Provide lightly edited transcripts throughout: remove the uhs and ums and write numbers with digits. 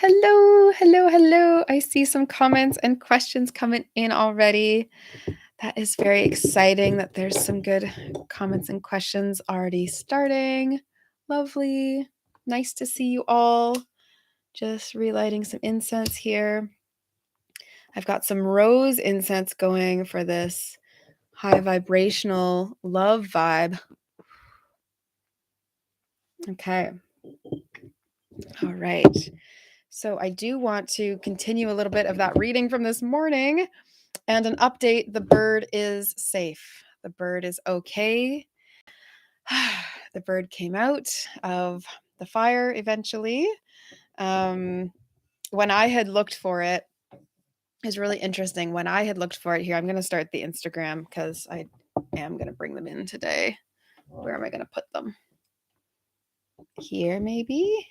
Hello, hello, hello. I see some comments and questions coming in already. That is very exciting that there's some good comments and questions already starting. Lovely. Nice to see you all. Just relighting some incense here. I've got some rose incense going for this high vibrational love vibe. Okay. All right. So I do want to continue a little bit of that reading from this morning. And an update, the bird is safe. The bird is okay. The bird came out of the fire eventually. When I had looked for it, is really interesting. When I had looked for it here, I'm going to start the Instagram because I am going to bring them in today. Where am I going to put them? Here, maybe?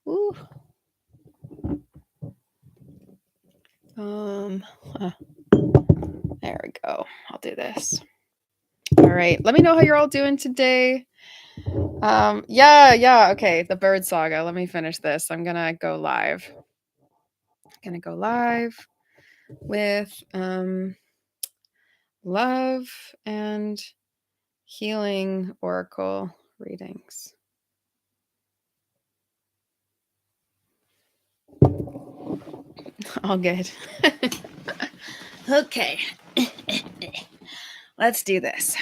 Ooh. Huh. There we go. I'll do this. All right. Let me know how you're all doing today. Yeah. Okay. The bird saga. Let me finish this. I'm gonna go live. With love and healing oracle readings. All good. Okay. Let's do this.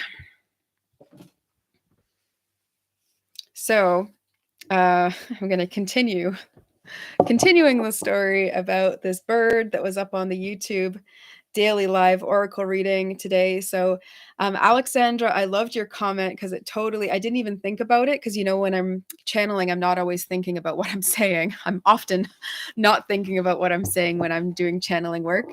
So, I'm going to continuing the story about this bird that was up on the YouTube daily live oracle reading today. So, Alexandra, I loved your comment because I didn't even think about it because, when I'm channeling, I'm not always thinking about what I'm saying. I'm often not thinking about what I'm saying when I'm doing channeling work.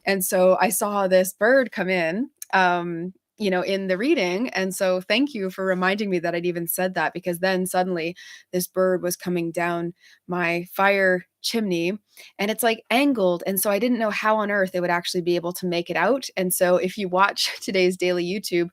And so I saw this bird come in, in the reading. And so thank you for reminding me that I'd even said that, because then suddenly this bird was coming down my fire chimney and it's like angled. And so I didn't know how on earth it would actually be able to make it out. And so if you watch today's daily YouTube,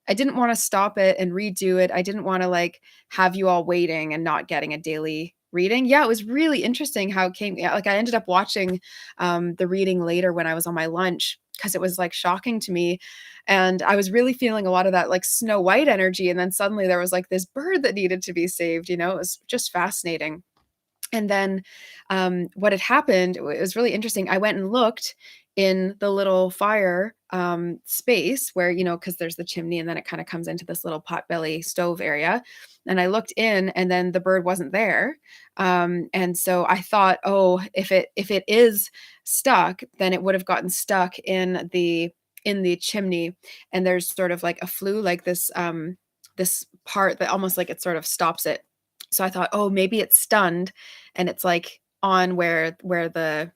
I didn't want to stop it and redo it. I didn't want to have you all waiting and not getting a daily reading. Yeah, it was really interesting how it came. Yeah, I ended up watching the reading later when I was on my lunch because it was shocking to me. And I was really feeling a lot of that Snow White energy. And then suddenly there was this bird that needed to be saved. It was just fascinating. And then what had happened, it was really interesting. I went and looked in the little fire space where, because there's the chimney and then it kind of comes into this little potbelly stove area. And I looked in and then the bird wasn't there. And so I thought, oh, if it is stuck, then it would have gotten stuck in the chimney. And there's sort of a flue, this part that almost it sort of stops it. So I thought, oh, maybe it's stunned and it's on where the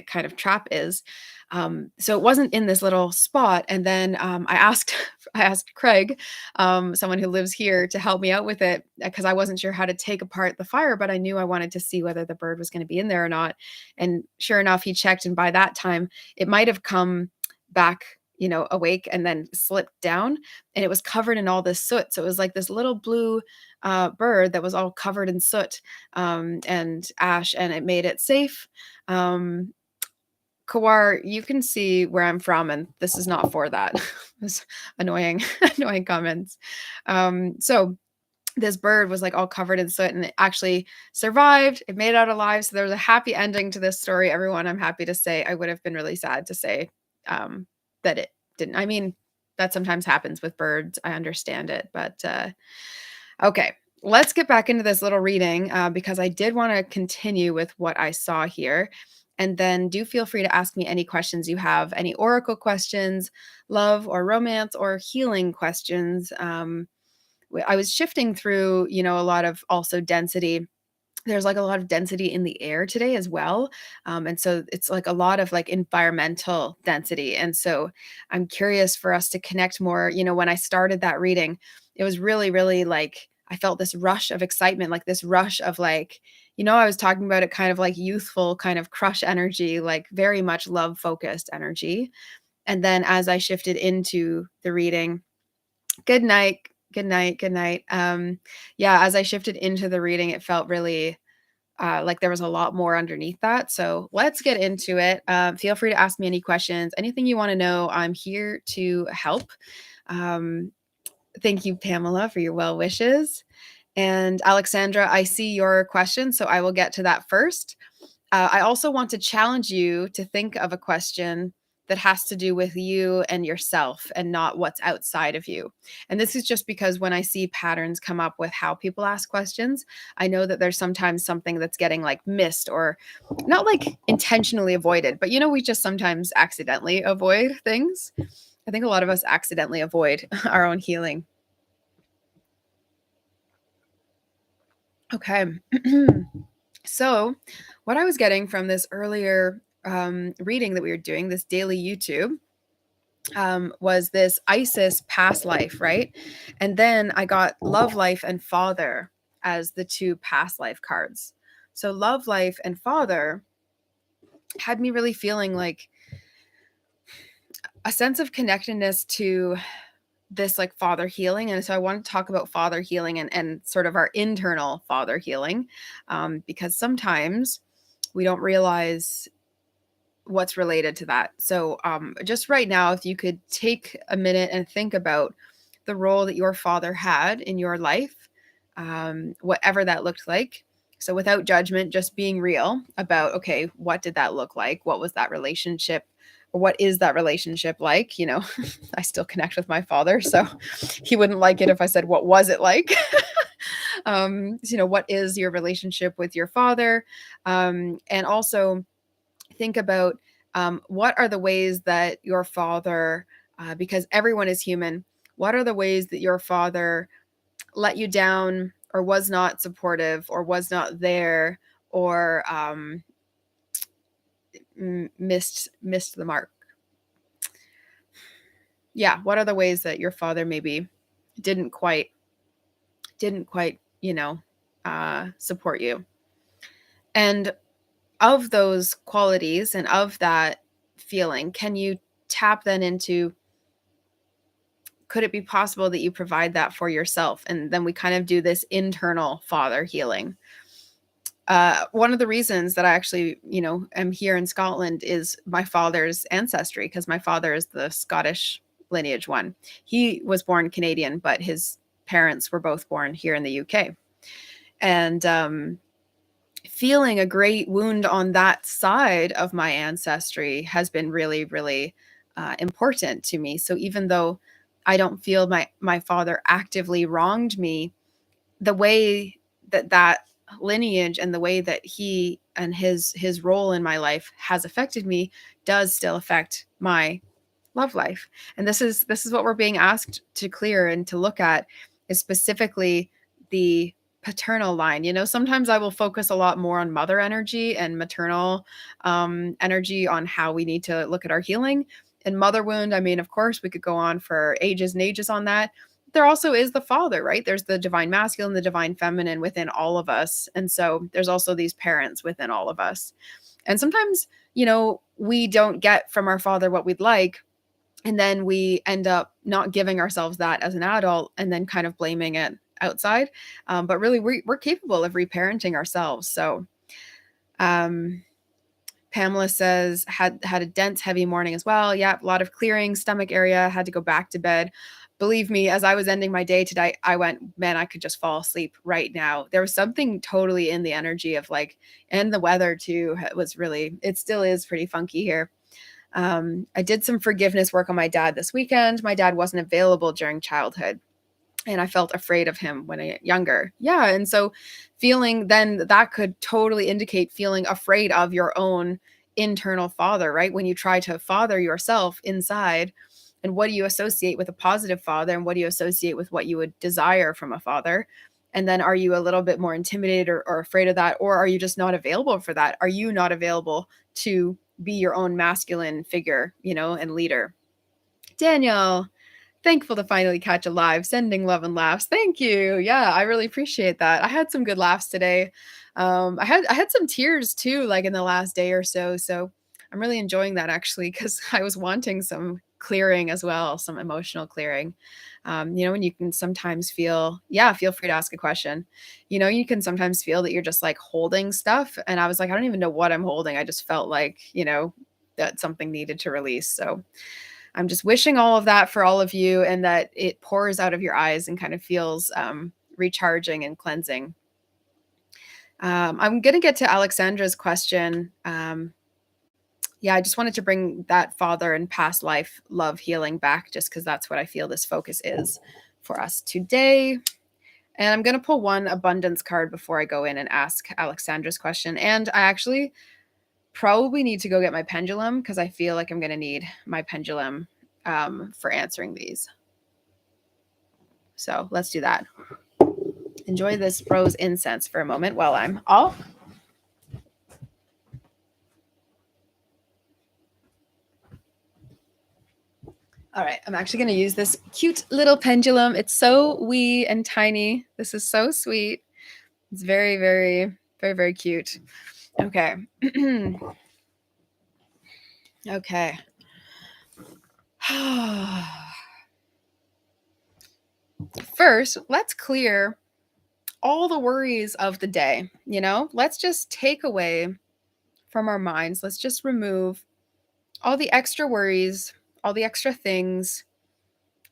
kind of trap is. So it wasn't in this little spot. And then I asked Craig, someone who lives here, to help me out with it because I wasn't sure how to take apart the fire, but I knew I wanted to see whether the bird was going to be in there or not. And sure enough, he checked, and by that time, it might have come back awake and then slipped down, and it was covered in all this soot. So it was this little blue bird that was all covered in soot and ash, and it made it safe. Kawar, you can see where I'm from, and this is not for that. This annoying, annoying comments. So this bird was all covered in soot and it actually survived. It made it out alive. So there was a happy ending to this story, everyone. I'm happy to say. I would have been really sad to say that it didn't. I mean, that sometimes happens with birds. I understand it. But okay, let's get back into this little reading because I did want to continue with what I saw here. And then do feel free to ask me any questions you have, any oracle questions, love or romance or healing questions. I was shifting through, a lot of also density. There's a lot of density in the air today as well. And so it's a lot of environmental density. And so I'm curious for us to connect more. When I started that reading, it was really, really I felt this rush of excitement, this rush of I was talking about it kind of youthful kind of crush energy, very much love focused energy. And then as I shifted into the reading, good night. Yeah, as I shifted into the reading, it felt really like there was a lot more underneath that. So let's get into it. Feel free to ask me any questions, anything you want to know. I'm here to help. Um, Thank you, Pamela, for your well wishes. And Alexandra, I see your question, so I will get to that first. I also want to challenge you to think of a question that has to do with you and yourself and not what's outside of you. And this is just because when I see patterns come up with how people ask questions, I know that there's sometimes something that's getting like missed or not like intentionally avoided, but we just sometimes accidentally avoid things. I think a lot of us accidentally avoid our own healing. Okay. So, what I was getting from this earlier reading that we were doing, this daily YouTube, was this Isis past life, right? And then I got love life and father as the two past life cards. So, love life and father had me really feeling like a sense of connectedness to this like father healing. And so I want to talk about father healing and sort of our internal father healing, because sometimes we don't realize what's related to that. So, just right now, if you could take a minute and think about the role that your father had in your life, whatever that looked like. So, without judgment, just being real about, okay, what did that look like? What was that relationship? Or what is that relationship like? I still connect with my father, so he wouldn't like it if I said, what was it like? What is your relationship with your father? And also, think about what are the ways that your father, because everyone is human, what are the ways that your father let you down or was not supportive or was not there or missed the mark? Yeah, what are the ways that your father maybe didn't quite support you? And of those qualities and of that feeling, can you tap then into, could it be possible that you provide that for yourself? And then we kind of do this internal father healing. One of the reasons that I actually, am here in Scotland is my father's ancestry, because my father is the Scottish lineage one. He was born Canadian, but his parents were both born here in the UK. And feeling a great wound on that side of my ancestry has been really, really important to me. So even though I don't feel my father actively wronged me, the way that lineage and the way that he and his role in my life has affected me does still affect my love life. And this is what we're being asked to clear and to look at, is specifically the paternal line. Sometimes I will focus a lot more on mother energy and maternal energy on how we need to look at our healing. And mother wound, I mean, of course, we could go on for ages and ages on that. There also is the father, right? There's the divine masculine, the divine feminine within all of us. And so there's also these parents within all of us. And sometimes, we don't get from our father what we'd like, and then we end up not giving ourselves that as an adult and then kind of blaming it outside. But really, we're capable of reparenting ourselves. So, Pamela says, had a dense, heavy morning as well. Yeah, a lot of clearing, stomach area, had to go back to bed. Believe me, as I was ending my day today, I went, man, I could just fall asleep right now. There was something totally in the energy of like, and the weather too was really, it still is pretty funky here. I did some forgiveness work on my dad this weekend. My dad wasn't available during childhood, and I felt afraid of him when I was younger. Yeah. And so feeling then that could totally indicate feeling afraid of your own internal father, right? When you try to father yourself inside, and what do you associate with a positive father, and what do you associate with what you would desire from a father? And then are you a little bit more intimidated or afraid of that? Or are you just not available for that? Are you not available to be your own masculine figure, and leader? Daniel, thankful to finally catch a live, sending love and laughs. Thank you. Yeah, I really appreciate that. I had some good laughs today. I had some tears too, like in the last day or so. So I'm really enjoying that actually, because I was wanting some clearing as well, some emotional clearing. When you can sometimes feel, feel free to ask a question. You can sometimes feel that you're just like holding stuff. And I was like, I don't even know what I'm holding. I just felt like, that something needed to release. So I'm just wishing all of that for all of you and that it pours out of your eyes and kind of feels recharging and cleansing. I'm going to get to Alexandra's question. I just wanted to bring that father and past life love healing back just because that's what I feel this focus is for us today. And I'm going to pull one abundance card before I go in and ask Alexandra's question. And I actually probably need to go get my pendulum because I feel like I'm going to need my pendulum for answering these. So let's do that. Enjoy this rose incense for a moment while I'm off. All right, I'm actually going to use this cute little pendulum. It's so wee and tiny. This is so sweet. It's very, very, very, very cute. Okay. Okay. First, let's clear all the worries of the day. Let's just take away from our minds. Let's just remove all the extra worries, all the extra things,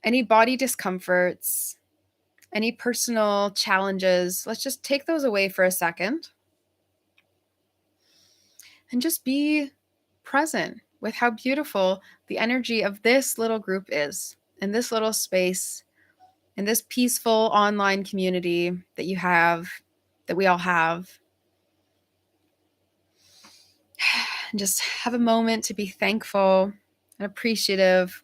any body discomforts, any personal challenges. Let's just take those away for a second and just be present with how beautiful the energy of this little group is, in this little space, in this peaceful online community that you have, that we all have. And just have a moment to be thankful and appreciative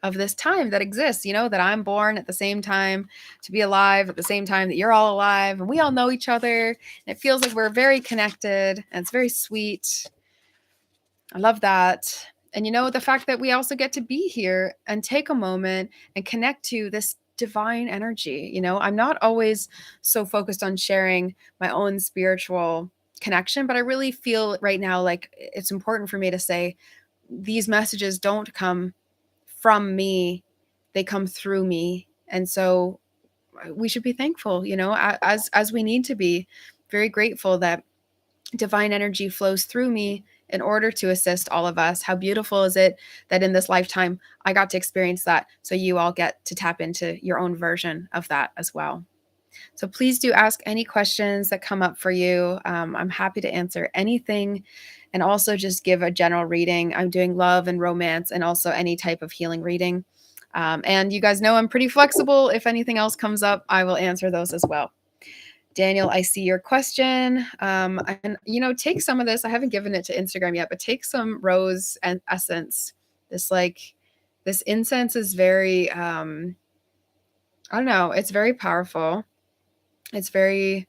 of this time that exists, that I'm born at the same time, to be alive at the same time that you're all alive, and we all know each other. And it feels like we're very connected, and it's very sweet. I love that. And the fact that we also get to be here and take a moment and connect to this divine energy. I'm not always so focused on sharing my own spiritual connection, but I really feel right now like it's important for me to say these messages don't come from me, they come through me. And so we should be thankful, as we need to be very grateful that divine energy flows through me in order to assist all of us. How beautiful is it that in this lifetime I got to experience that, so you all get to tap into your own version of that as well. So please do ask any questions that come up for you. I'm happy to answer anything, and also just give a general reading. I'm doing love and romance and also any type of healing reading. And you guys know I'm pretty flexible. If anything else comes up, I will answer those as well. Daniel, I see your question. And take some of this. I haven't given it to Instagram yet, but take some rose and essence. This incense is very, I don't know, it's very powerful. It's very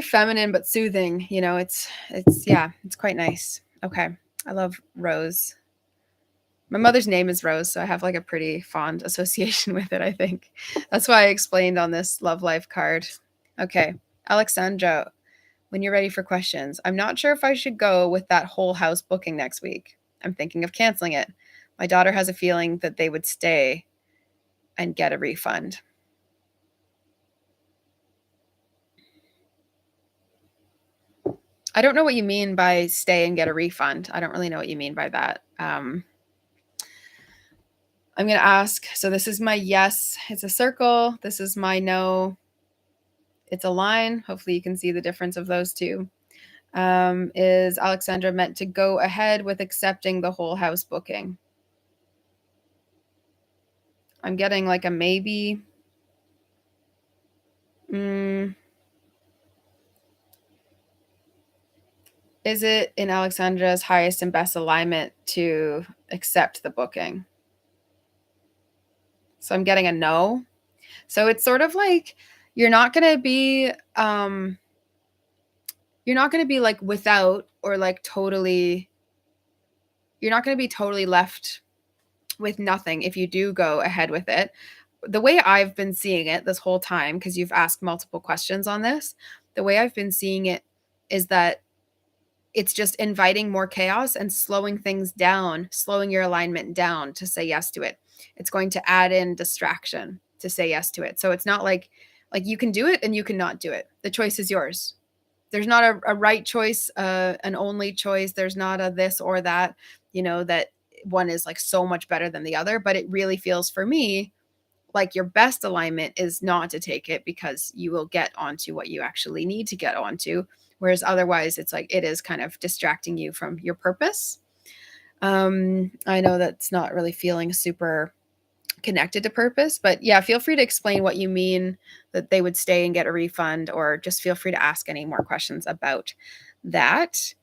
feminine, but soothing. It's quite nice. Okay. I love rose. My mother's name is Rose, so I have like a pretty fond association with it, I think. That's why I explained on this Love Life card. Okay. Alexandra, when you're ready for questions, I'm not sure if I should go with that whole house booking next week. I'm thinking of canceling it. My daughter has a feeling that they would stay and get a refund. I don't know what you mean by stay and get a refund. I don't really know what you mean by that. I'm going to ask. So this is my yes. It's a circle. This is my no. It's a line. Hopefully you can see the difference of those two. Is Alexandra meant to go ahead with accepting the whole house booking? I'm getting like a maybe. Is it in Alexandra's highest and best alignment to accept the booking? So I'm getting a no. So it's sort of like you're not going to be like without, or like totally, you're not going to be totally left with nothing if you do go ahead with it. The way I've been seeing it this whole time, because you've asked multiple questions on this, the way I've been seeing it is that it's just inviting more chaos and slowing things down, slowing your alignment down to say yes to it. It's going to add in distraction to say yes to it. So it's not like you can do it and you cannot do it. The choice is yours. There's not a right choice, an only choice. There's not a this or that, that one is like so much better than the other. But it really feels for me like your best alignment is not to take it, because you will get onto what you actually need to get onto. Whereas otherwise, it's like it is kind of distracting you from your purpose. I know that's not really feeling super connected to purpose, but yeah, feel free to explain what you mean that they would stay and get a refund, or just feel free to ask any more questions about that.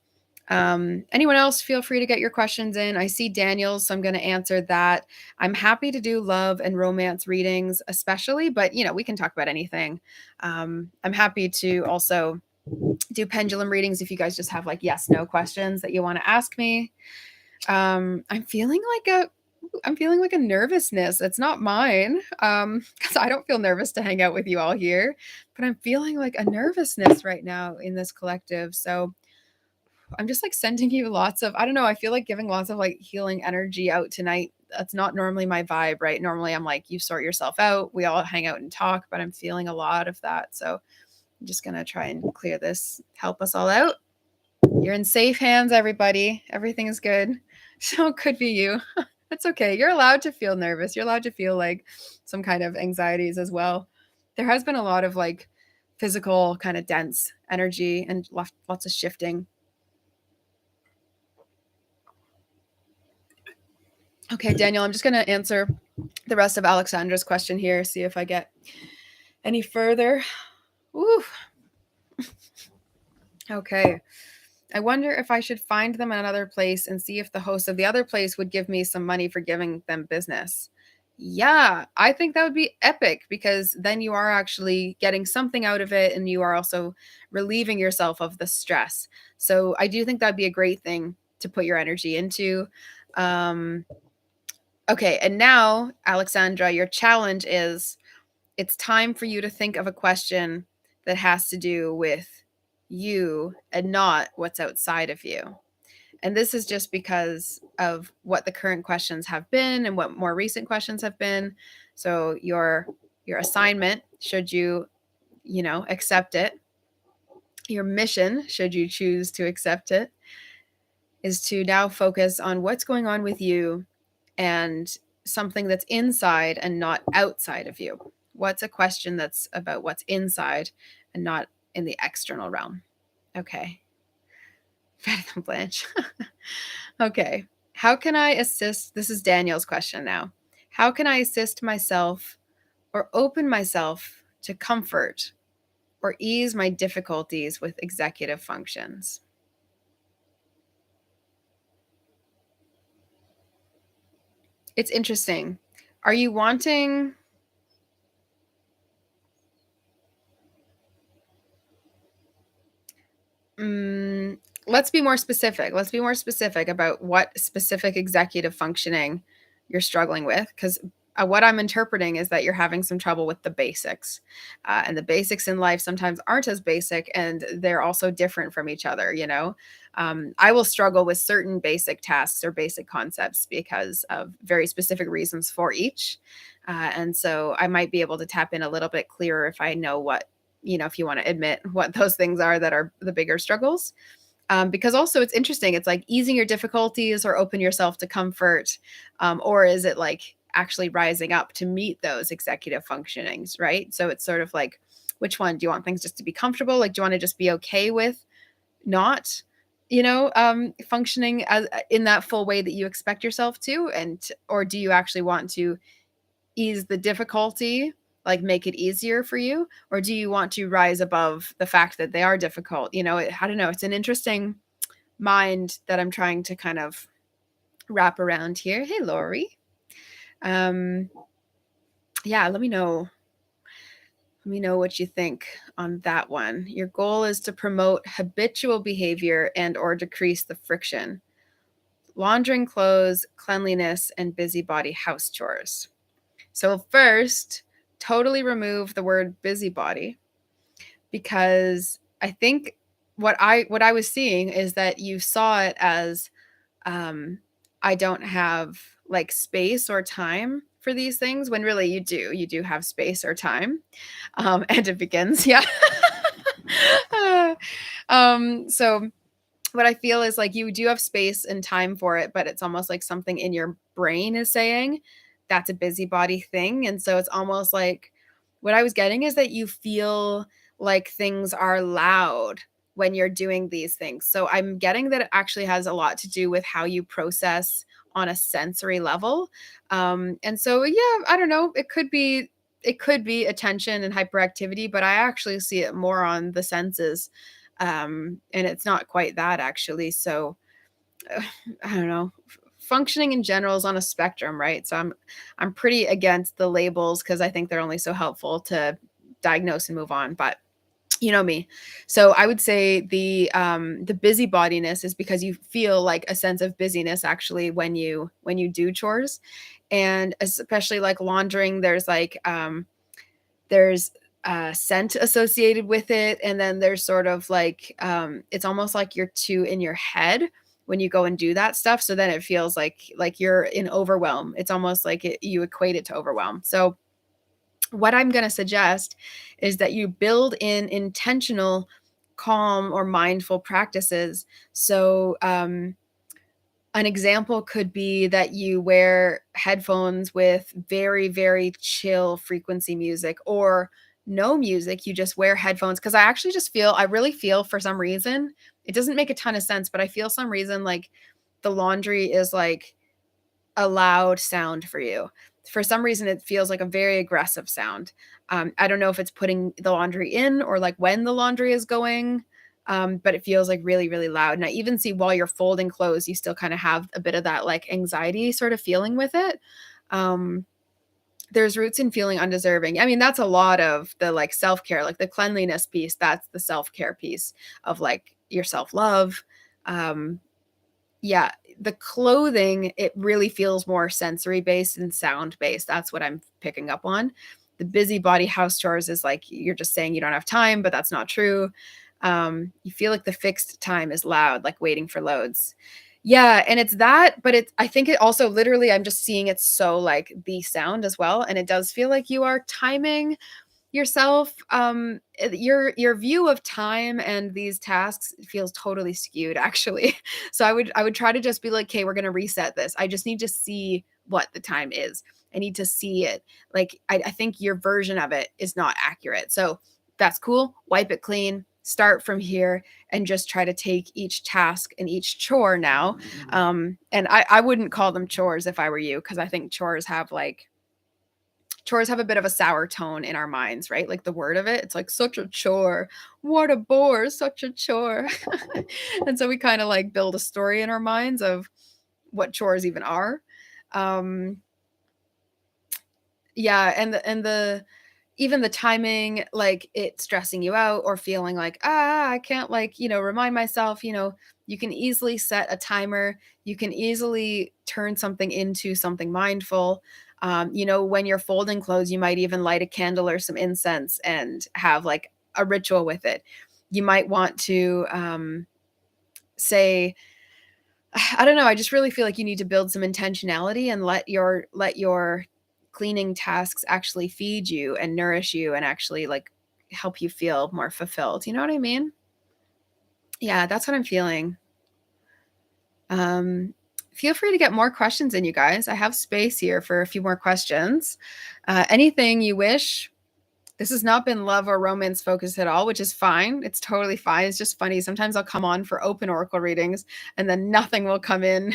Anyone else, feel free to get your questions in. I see Daniel's, so I'm going to answer that. I'm happy to do love and romance readings, especially, but we can talk about anything. I'm happy to also do pendulum readings if you guys just have like yes, no questions that you want to ask me. I'm feeling like a nervousness. It's not mine. Because I don't feel nervous to hang out with you all here, but I'm feeling like a nervousness right now in this collective. So I'm just like sending you lots of, I don't know, I feel like giving lots of like healing energy out tonight. That's not normally my vibe, right? Normally I'm like, you sort yourself out. We all hang out and talk, but I'm feeling a lot of that. So I'm just going to try and clear this, help us all out. You're in safe hands, everybody. Everything is good. So it could be you. That's okay. You're allowed to feel nervous. You're allowed to feel like some kind of anxieties as well. There has been a lot of like physical kind of dense energy and lots of shifting. Okay, Daniel, I'm just going to answer the rest of Alexandra's question here, see if I get any further. Ooh. Okay. I wonder if I should find them in another place and see if the host of the other place would give me some money for giving them business. Yeah, I think that would be epic, because then you are actually getting something out of it and you are also relieving yourself of the stress. So I do think that'd be a great thing to put your energy into. Okay, and now, Alexandra, your challenge is it's time for you to think of a question that has to do with you and not what's outside of you. And this is just because of what the current questions have been and what more recent questions have been. So your assignment, should you, accept it, your mission, should you choose to accept it, is to now focus on what's going on with you and something that's inside and not outside of you. What's a question that's about what's inside and not in the external realm? Okay. Better than Blanche. Okay. How can I assist? This is Daniel's question now. How can I assist myself or open myself to comfort or ease my difficulties with executive functions? It's interesting. Are you wanting let's be more specific. Let's be more specific about what specific executive functioning you're struggling with, because what I'm interpreting is that you're having some trouble with the basics. And the basics in life sometimes aren't as basic, and they're also different from each other, I will struggle with certain basic tasks or basic concepts because of very specific reasons for each. And so I might be able to tap in a little bit clearer if I know what, if you want to admit what those things are that are the bigger struggles. Because also it's interesting. It's like easing your difficulties or open yourself to comfort. Or is it like actually rising up to meet those executive functionings, right? So it's sort of like, which one? Do you want things just to be comfortable? Like, do you want to just be okay with not, functioning as in that full way that you expect yourself to? Or do you actually want to ease the difficulty, like make it easier for you? Or do you want to rise above the fact that they are difficult? I don't know. It's an interesting mind that I'm trying to kind of wrap around here. Hey, Lori. Um, yeah, let me know. Let me know what you think on that one. Your goal is to promote habitual behavior and or decrease the friction. Laundering clothes, cleanliness, and busybody house chores. So first, totally remove the word busybody, because I think what I was seeing is that you saw it as, um, I don't have like space or time for these things when really you do have space or time. And it begins. Yeah. So what I feel is like you do have space and time for it, but it's almost like something in your brain is saying that's a busybody thing. And so it's almost like what I was getting is that you feel like things are loud when you're doing these things. So I'm getting that it actually has a lot to do with how you process on a sensory level. And so yeah, I don't know. It could be attention and hyperactivity, but I actually see it more on the senses, and it's not quite that actually. So I don't know. Functioning in general is on a spectrum, right? So I'm pretty against the labels because I think they're only so helpful to diagnose and move on. But you know me. So I would say the busybodiness is because you feel like a sense of busyness actually when you do chores. And especially like laundering, there's scent associated with it, and then there's sort of like, it's almost like you're too in your head when you go and do that stuff, so then it feels like you're in overwhelm. It's almost like you equate it to overwhelm. So what I'm going to suggest is that you build in intentional calm or mindful practices. So an example could be that you wear headphones with very, very chill frequency music, or no music. You just wear headphones. Cause I really feel for some reason, it doesn't make a ton of sense, but I feel some reason like the laundry is like a loud sound for you. For some reason, it feels like a very aggressive sound. I don't know if it's putting the laundry in or like when the laundry is going, but it feels like really, really loud. And I even see while you're folding clothes, you still kind of have a bit of that like anxiety sort of feeling with it. Um, there's roots in feeling undeserving. I mean, that's a lot of the like self care, like the cleanliness piece. That's the self care piece of like your self love. Um, yeah, the clothing, it really feels more sensory based and sound based. That's what I'm picking up on. The busybody house chores is like you're just saying you don't have time, but that's not true. You feel like the fixed time is loud, like waiting for loads. Yeah, and it's that, but I think it also literally, I'm just seeing it so like the sound as well. And it does feel like you are timing yourself. Your view of time and these tasks feels totally skewed actually. So I would try to just be like, okay, we're going to reset this. I just need to see what the time is. I need to see it. Like I think your version of it is not accurate. So that's cool. Wipe it clean, start from here, and just try to take each task and each chore now. And I wouldn't call them chores if I were you, because I think chores have a bit of a sour tone in our minds, right? Like the word of it, it's like such a chore. What a bore, such a chore. And so we kind of like build a story in our minds of what chores even are. Um, yeah, and the even the timing, like it stressing you out or feeling like, I can't like, remind myself, you can easily set a timer. You can easily turn something into something mindful. When you're folding clothes, you might even light a candle or some incense and have like a ritual with it. You might want to say, I don't know, I just really feel like you need to build some intentionality and let your cleaning tasks actually feed you and nourish you and actually like help you feel more fulfilled. You know what I mean? Yeah, that's what I'm feeling. Um, Feel free to get more questions in, you guys. I have space here for a few more questions. Anything you wish. This has not been love or romance focused at all, which is fine. It's totally fine. It's just funny. Sometimes I'll come on for open oracle readings and then nothing will come in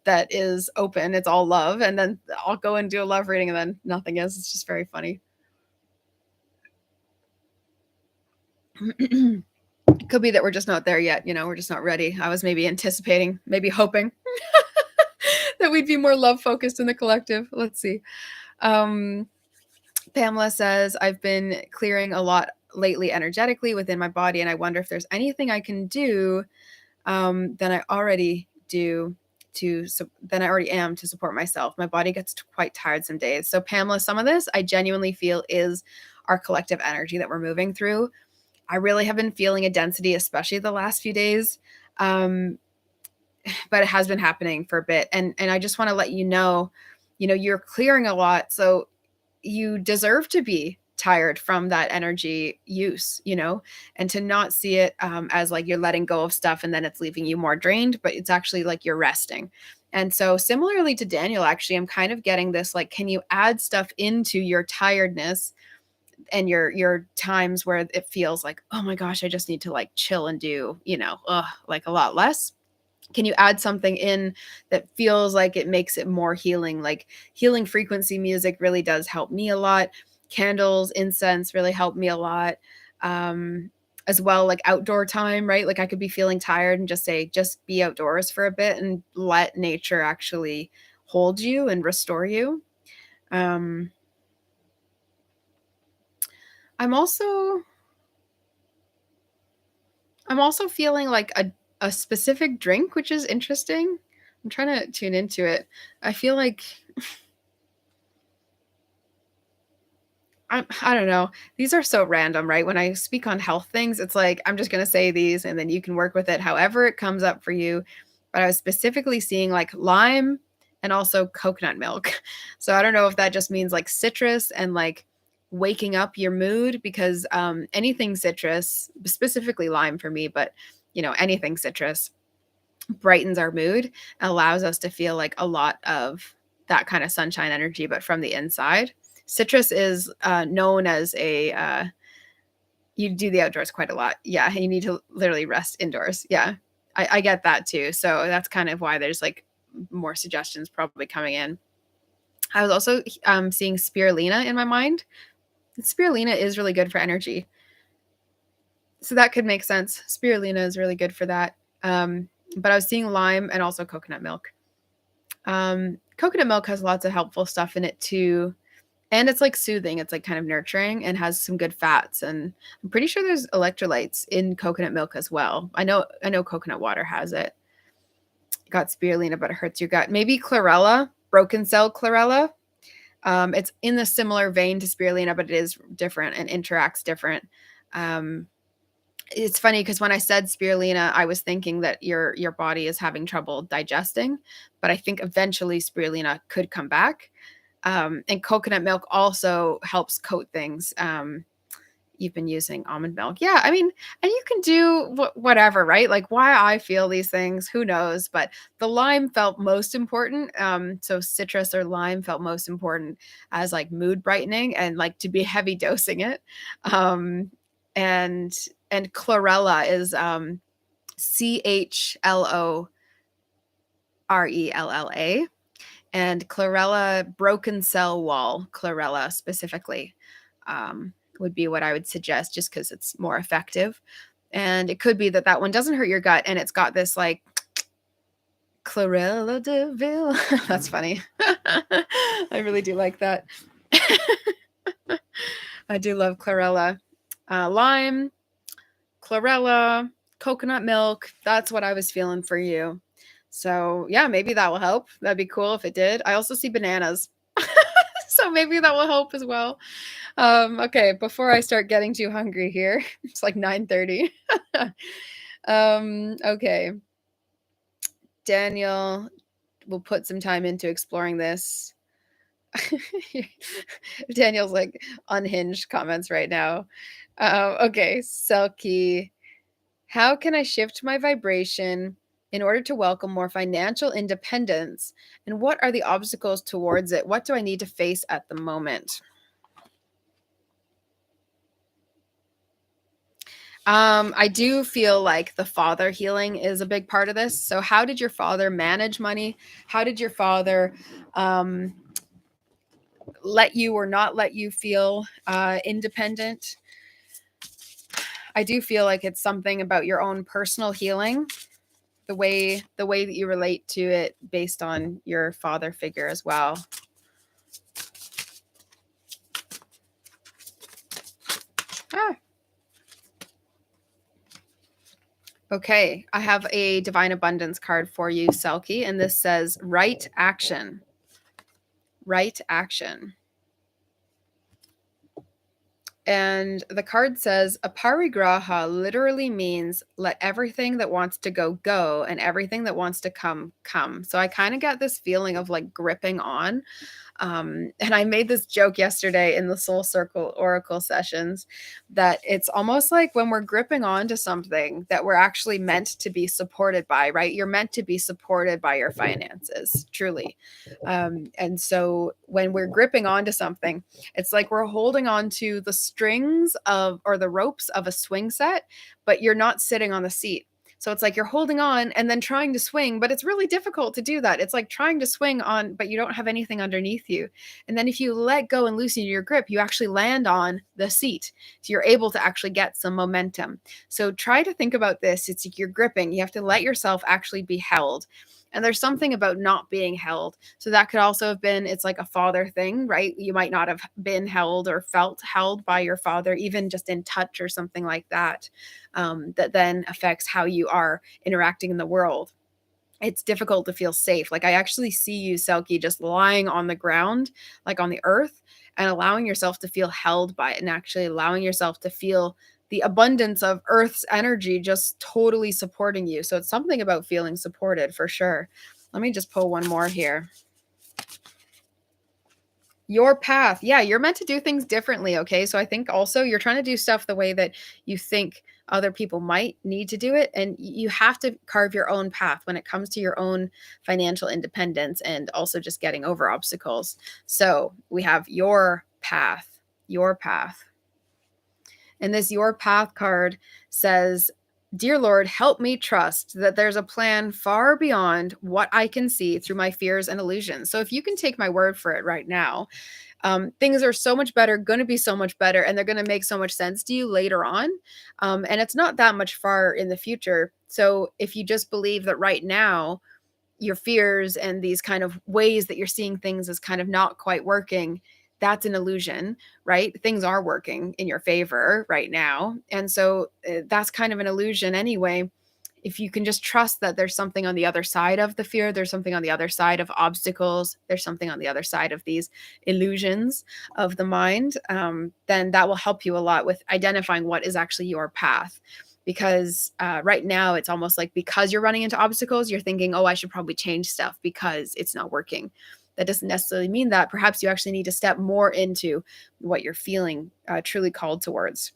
that is open. It's all love. And then I'll go and do a love reading and then nothing is. It's just very funny. It could be that we're just not there yet. We're just not ready. I was maybe anticipating, maybe hoping that we'd be more love focused in the collective. Let's see. Um, Pamela says, I've been clearing a lot lately energetically within my body, and I wonder if there's anything I can do than I already do than I already am to support myself. My body gets quite tired some days. So Pamela, some of this I genuinely feel is our collective energy that we're moving through. I really have been feeling a density, especially the last few days. Um, but it has been happening for a bit. And I just want to let you know, you're clearing a lot. So you deserve to be tired from that energy use, you know, and to not see it as like you're letting go of stuff and then it's leaving you more drained, but it's actually like you're resting. And so, similarly to Daniel, actually, I'm kind of getting this like, can you add stuff into your tiredness and your times where it feels like, oh my gosh, I just need to like chill and do, you know, like a lot less? Can you add something in that feels like it makes it more healing? Like healing frequency music really does help me a lot. Candles, incense really help me a lot. As well, like outdoor time, right? Like I could be feeling tired and just say, just be outdoors for a bit and let nature actually hold you and restore you. Um, I'm also I'm also feeling like a specific drink, which is interesting. I'm trying to tune into it. I feel like I don't know. These are so random, right? When I speak on health things, it's like I'm just going to say these and then you can work with it however it comes up for you. But I was specifically seeing like lime and also coconut milk. So I don't know if that just means like citrus and like waking up your mood because anything citrus, specifically lime for me, but you know, anything citrus brightens our mood and allows us to feel like a lot of that kind of sunshine energy, but from the inside. Citrus is known as a you do the outdoors quite a lot. Yeah, you need to literally rest indoors. Yeah, I get that too. So that's kind of why there's like more suggestions probably coming in. I was also seeing spirulina in my mind. Spirulina is really good for energy, so that could make sense. Spirulina is really good for that. But I was seeing lime and also coconut milk. Coconut milk has lots of helpful stuff in it too. And it's like soothing. It's like kind of nurturing and has some good fats. And I'm pretty sure there's electrolytes in coconut milk as well. I know coconut water has it. Got spirulina, but it hurts your gut. Maybe chlorella, broken cell chlorella. It's in the similar vein to spirulina, but it is different and interacts different. Um, it's funny because when I said spirulina, I was thinking that your body is having trouble digesting, but I think eventually spirulina could come back. And coconut milk also helps coat things. You've been using almond milk. Yeah, I mean, and you can do whatever, right? Like why I feel these things, who knows? But the lime felt most important. So citrus or lime felt most important as like mood brightening and like to be heavy dosing it. Um, and and chlorella is CHLORELLA and chlorella, broken cell wall chlorella specifically, would be what I would suggest just because it's more effective. And it could be that that one doesn't hurt your gut and it's got this like chlorella de Vil. That's funny. I really do like that. I do love chlorella. Lime, chlorella, coconut milk. That's what I was feeling for you. So, yeah, maybe that will help. That'd be cool if it did. I also see bananas. So maybe that will help as well. Okay, before I start getting too hungry here, it's like 9:30. Okay. Daniel will put some time into exploring this. Daniel's like unhinged comments right now. Okay, Selkie. How can I shift my vibration in order to welcome more financial independence? And what are the obstacles towards it? What do I need to face at the moment? I do feel like the father healing is a big part of this. So, how did your father manage money? How did your father um, let you or not let you feel independent? I do feel like it's something about your own personal healing, the way that you relate to it based on your father figure as well. Ah. Okay, I have a divine abundance card for you, Selkie, and this says right action. Right action. And the card says, Aparigraha literally means let everything that wants to go, go, and everything that wants to come, come. So I kind of get this feeling of like gripping on. And I made this joke yesterday in the Soul Circle Oracle sessions that it's almost like when we're gripping onto something that we're actually meant to be supported by, right? You're meant to be supported by your finances, truly. And so when we're gripping onto something, it's like we're holding on to the strings of or the ropes of a swing set, but you're not sitting on the seat. So it's like you're holding on and then trying to swing, but it's really difficult to do that. It's like trying to swing on, but you don't have anything underneath you. And then if you let go and loosen your grip, you actually land on the seat. So you're able to actually get some momentum. So try to think about this. It's like you're gripping. You have to let yourself actually be held. And there's something about not being held. So that could also have been, it's like a father thing, right? You might not have been held or felt held by your father, even just in touch or something like that, that then affects how you are interacting in the world. It's difficult to feel safe. Like I actually see you, Selkie, just lying on the ground, like on the earth, and allowing yourself to feel held by it and actually allowing yourself to feel the abundance of Earth's energy just totally supporting you. So it's something about feeling supported for sure. Let me just pull one more here. Your path. Yeah, you're meant to do things differently, okay? So I think also you're trying to do stuff the way that you think other people might need to do it, and you have to carve your own path when it comes to your own financial independence and also just getting over obstacles. So, we have your path, your path. And this Your Path card says, Dear Lord, help me trust that there's a plan far beyond what I can see through my fears and illusions. So if you can take my word for it right now, things are so much better, going to be so much better, and they're going to make so much sense to you later on. And it's not that much far in the future. So if you just believe that right now, your fears and these kind of ways that you're seeing things as kind of not quite working, that's an illusion, right? Things are working in your favor right now. And so that's kind of an illusion anyway. If you can just trust that there's something on the other side of the fear, there's something on the other side of obstacles, there's something on the other side of these illusions of the mind, then that will help you a lot with identifying what is actually your path. Because right now it's almost like because you're running into obstacles, you're thinking, oh, I should probably change stuff because it's not working. That doesn't necessarily mean that. Perhaps you actually need to step more into what you're feeling truly called towards.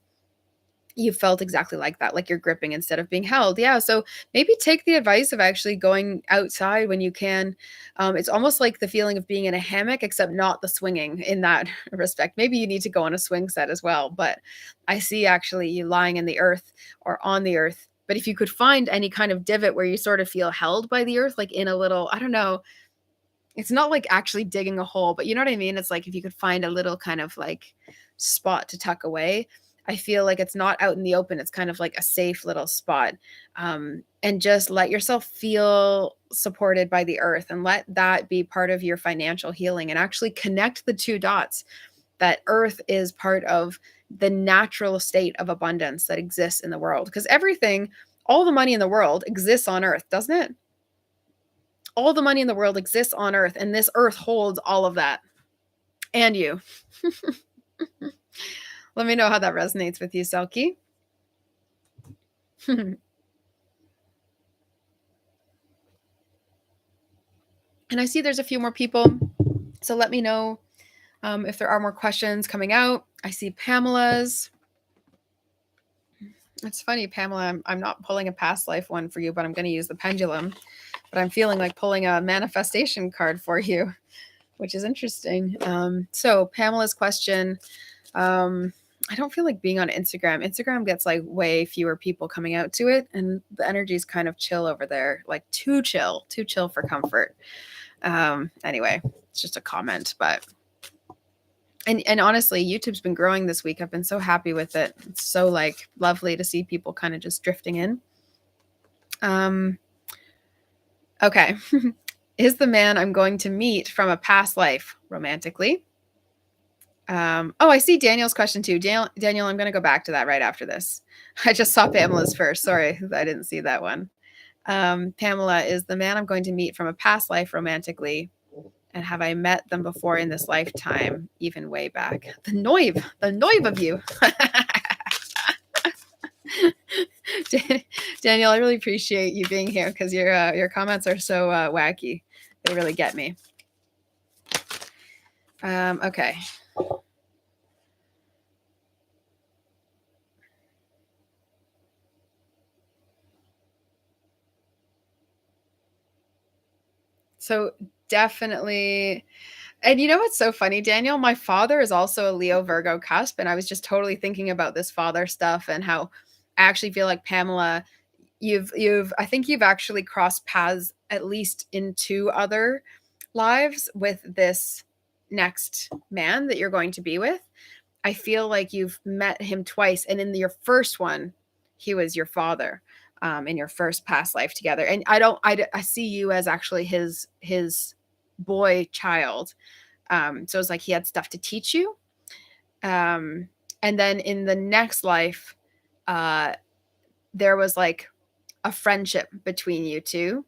You felt exactly like that, like you're gripping instead of being held. Yeah. So maybe take the advice of actually going outside when you can. It's almost like the feeling of being in a hammock, except not the swinging in that respect. Maybe you need to go on a swing set as well. But I see actually you lying in the earth or on the earth. But if you could find any kind of divot where you sort of feel held by the earth, like in a little, I don't know, it's not like actually digging a hole, but you know what I mean? It's like if you could find a little kind of like spot to tuck away. I feel like it's not out in the open. It's kind of like a safe little spot. And just let yourself feel supported by the earth and let that be part of your financial healing and actually connect the two dots that earth is part of the natural state of abundance that exists in the world. Because everything, all the money in the world exists on earth, doesn't it? All the money in the world exists on earth, and this earth holds all of that and you. Let me know how that resonates with you, Selkie. And I see there's a few more people, so let me know if there are more questions coming out. I see Pamela's. It's funny, Pamela, I'm not pulling a past life one for you, but I'm going to use the pendulum. But I'm feeling like pulling a manifestation card for you, which is interesting. So Pamela's question, I don't feel like being on Instagram. Instagram gets like way fewer people coming out to it, and the energy is kind of chill over there, like too chill for comfort. Anyway, it's just a comment, but and honestly, YouTube's been growing this week. I've been so happy with it. It's so like lovely to see people kind of just drifting in. Okay. Is the man I'm going to meet from a past life romantically? Oh, I see Daniel's question too. Daniel, I'm going to go back to that right after this. I just saw Pamela's first. Sorry, I didn't see that one. Pamela, is the man I'm going to meet from a past life romantically? And have I met them before in this lifetime, even way back? The Noive of you. Daniel, I really appreciate you being here because your comments are so wacky. They really get me. Okay. So definitely. And you know what's so funny, Daniel? My father is also a Leo Virgo cusp, and I was just totally thinking about this father stuff and how I actually feel like Pamela, you've I think you've actually crossed paths at least in two other lives with this next man that you're going to be with. I feel like you've met him twice, and in your first one, he was your father, in your first past life together. And I see you as actually his boy child. So it's like he had stuff to teach you. And then in the next life, uh, there was like a friendship between you two.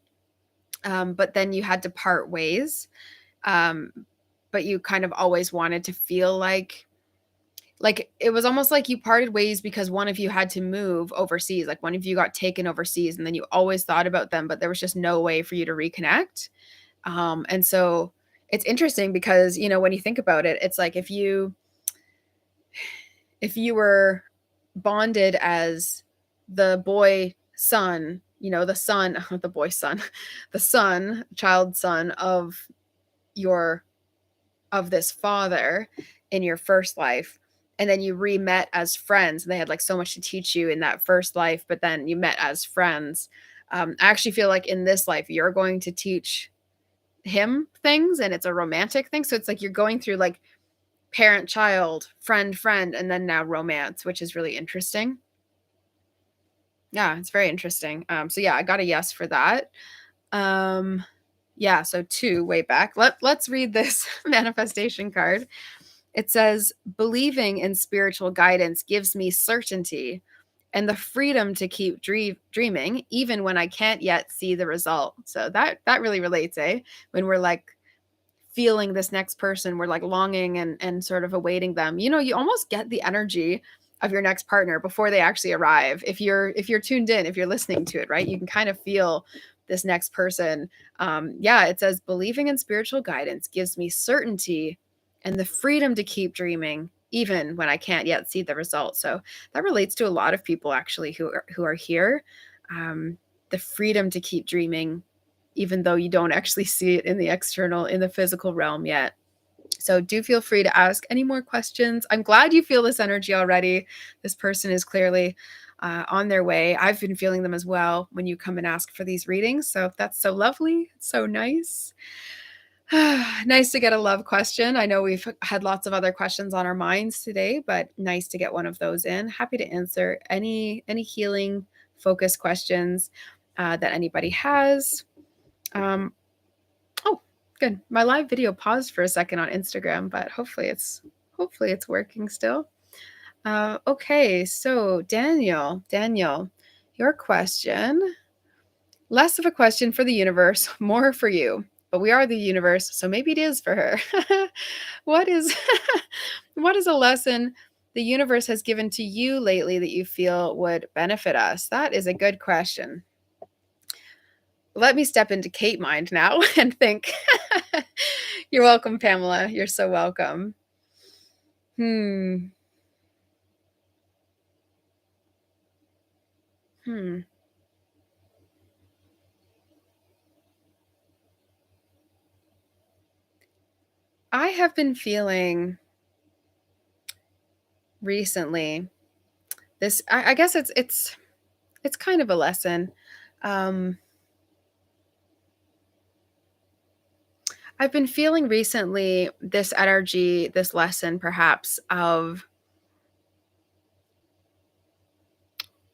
But then you had to part ways. Um, but you kind of always wanted to feel like it was almost like you parted ways because one of you had to move overseas, like one of you got taken overseas, and then you always thought about them, but there was just no way for you to reconnect. And so it's interesting because, you know, when you think about it, it's like if you were bonded as the boy son, you know, the son, the boy son, the son, child son of your of this father in your first life, and then you re-met as friends and they had like so much to teach you in that first life, but then you met as friends. I actually feel like in this life you're going to teach him things, and it's a romantic thing, so it's like you're going through like parent child, friend, and then now romance, which is really interesting. Yeah, it's very interesting. So yeah, I got a yes for that. um yeah, so two way back. Let's read this manifestation card. It says, believing in spiritual guidance gives me certainty and the freedom to keep dreaming, even when I can't yet see the result. So that really relates, eh? When we're like feeling this next person, we're like longing and sort of awaiting them. You know, you almost get the energy of your next partner before they actually arrive. If you're tuned in, if you're listening to it, right, you can kind of feel this next person. Yeah, it says believing in spiritual guidance gives me certainty and the freedom to keep dreaming even when I can't yet see the results. So that relates to a lot of people actually who are here. Um, the freedom to keep dreaming even though you don't actually see it in the external, in the physical realm yet. So do feel free to ask any more questions. I'm glad you feel this energy already. This person is clearly on their way. I've been feeling them as well when you come and ask for these readings. So that's so lovely. It's so nice. Nice to get a love question. I know we've had lots of other questions on our minds today, but nice to get one of those in. Happy to answer any healing focused questions that anybody has. Um, oh, good. My live video paused for a second on Instagram, but hopefully it's working still. Okay, so Daniel, your question, less of a question for the universe, more for you. But we are the universe, so maybe it is for her. What is what is a lesson the universe has given to you lately that you feel would benefit us? That is a good question. Let me step into Kate mind now and think. You're welcome, Pamela. You're so welcome. Hmm. Hmm. I have been feeling recently this. I guess it's kind of a lesson. Um, I've been feeling recently this energy, this lesson, perhaps of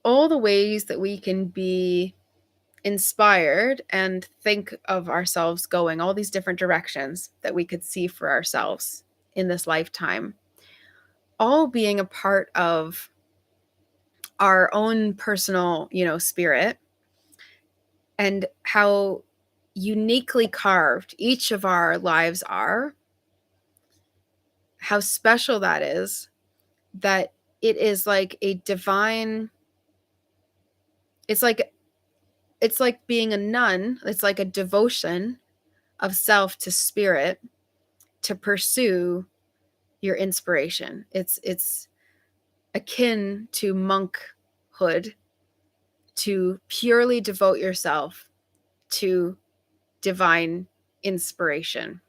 all the ways that we can be inspired and think of ourselves going all these different directions that we could see for ourselves in this lifetime, all being a part of our own personal, spirit, and how uniquely carved each of our lives are, how special that is, that it is like a divine, it's like being a nun, it's like a devotion of self to spirit to pursue your inspiration. It's akin to monkhood, to purely devote yourself to divine inspiration.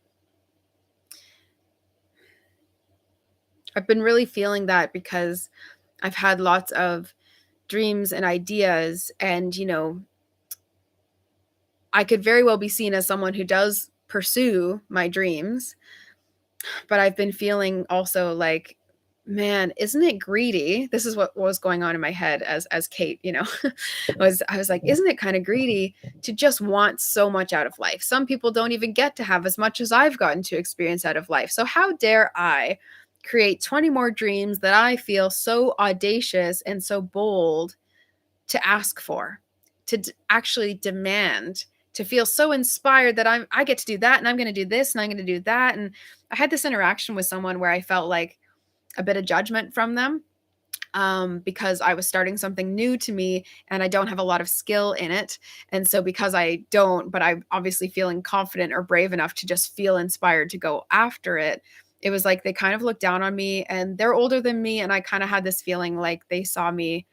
I've been really feeling that because I've had lots of dreams and ideas, and I could very well be seen as someone who does pursue my dreams, but I've been feeling also like, man, isn't it greedy? This is what was going on in my head as Kate, I was like, isn't it kind of greedy to just want so much out of life? Some people don't even get to have as much as I've gotten to experience out of life. So how dare I create 20 more dreams that I feel so audacious and so bold to ask for, to actually demand, to feel so inspired that I get to do that, and I'm going to do this, and I'm going to do that. And I had this interaction with someone where I felt like a bit of judgment from them, because I was starting something new to me and I don't have a lot of skill in it. And so because I don't, but I'm obviously feeling confident or brave enough to just feel inspired to go after it, it was like they kind of looked down on me, and they're older than me. And I kind of had this feeling like they saw me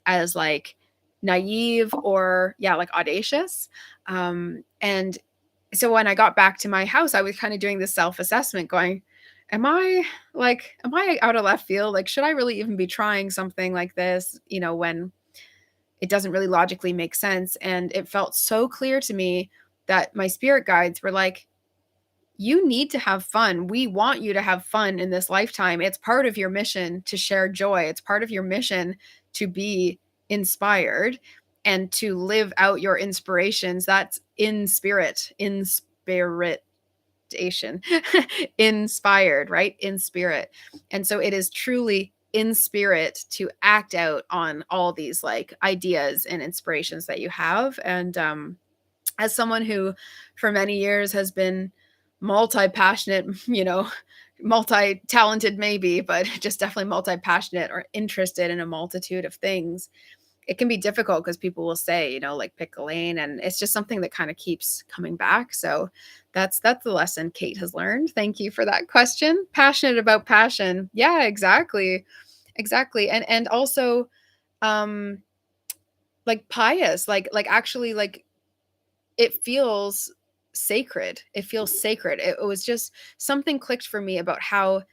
as like naive or, yeah, like audacious. And so when I got back to my house, I was kind of doing this self-assessment going, am I out of left field? Like, should I really even be trying something like this, when it doesn't really logically make sense? And it felt so clear to me that my spirit guides were like, you need to have fun. We want you to have fun in this lifetime. It's part of your mission to share joy. It's part of your mission to be inspired and to live out your inspirations. That's in spirit, inspired, right? In spirit. And so it is truly in spirit to act out on all these like ideas and inspirations that you have. And as someone who for many years has been multi-passionate, multi-talented maybe, but just definitely multi-passionate or interested in a multitude of things, it can be difficult because people will say, like, pick a lane, and it's just something that kind of keeps coming back. So that's the lesson Kate has learned. Thank you for that question. Passionate about passion. Yeah, exactly. Exactly. And also um like pious, like actually like it feels sacred. It feels sacred. It was just something clicked for me about how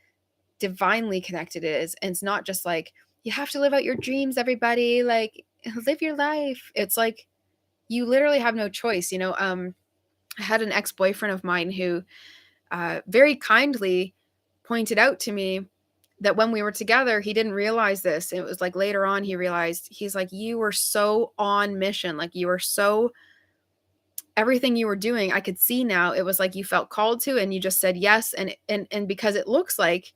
divinely connected it is. And it's not just like, you have to live out your dreams, everybody, like live your life. It's like you literally have no choice. I had an ex-boyfriend of mine who very kindly pointed out to me that when we were together, he didn't realize this. It was like later on he realized. He's like, you were so on mission, like you were so, everything you were doing, I could see now, it was like you felt called to and you just said yes. And because it looks like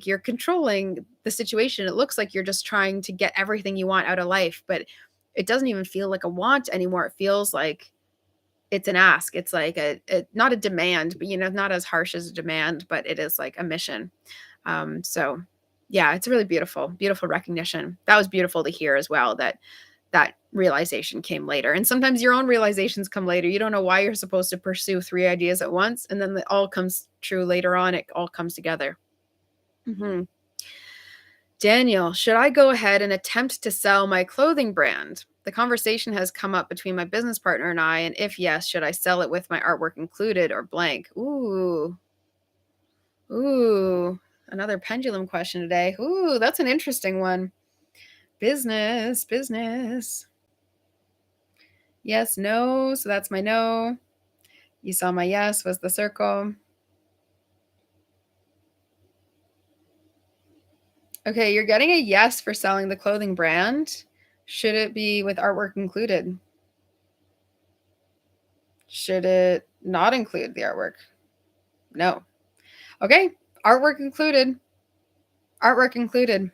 you're controlling the situation. It looks like you're just trying to get everything you want out of life, but it doesn't even feel like a want anymore. It feels like it's an ask. It's like not a demand, but not as harsh as a demand, but it is like a mission. So yeah, it's a really beautiful, beautiful recognition. That was beautiful to hear as well, that realization came later. And sometimes your own realizations come later. You don't know why you're supposed to pursue 3 ideas at once, and then it all comes true later on. It all comes together. Mhm. Daniel, should I go ahead and attempt to sell my clothing brand? The conversation has come up between my business partner and I, and if yes, should I sell it with my artwork included or blank? Ooh. Ooh. Another pendulum question today. Ooh, that's an interesting one. Business, business. Yes, no. So that's my no. You saw my yes was the circle. Okay, you're getting a yes for selling the clothing brand. Should it be with artwork included? Should it not include the artwork? No. Okay, artwork included. Artwork included.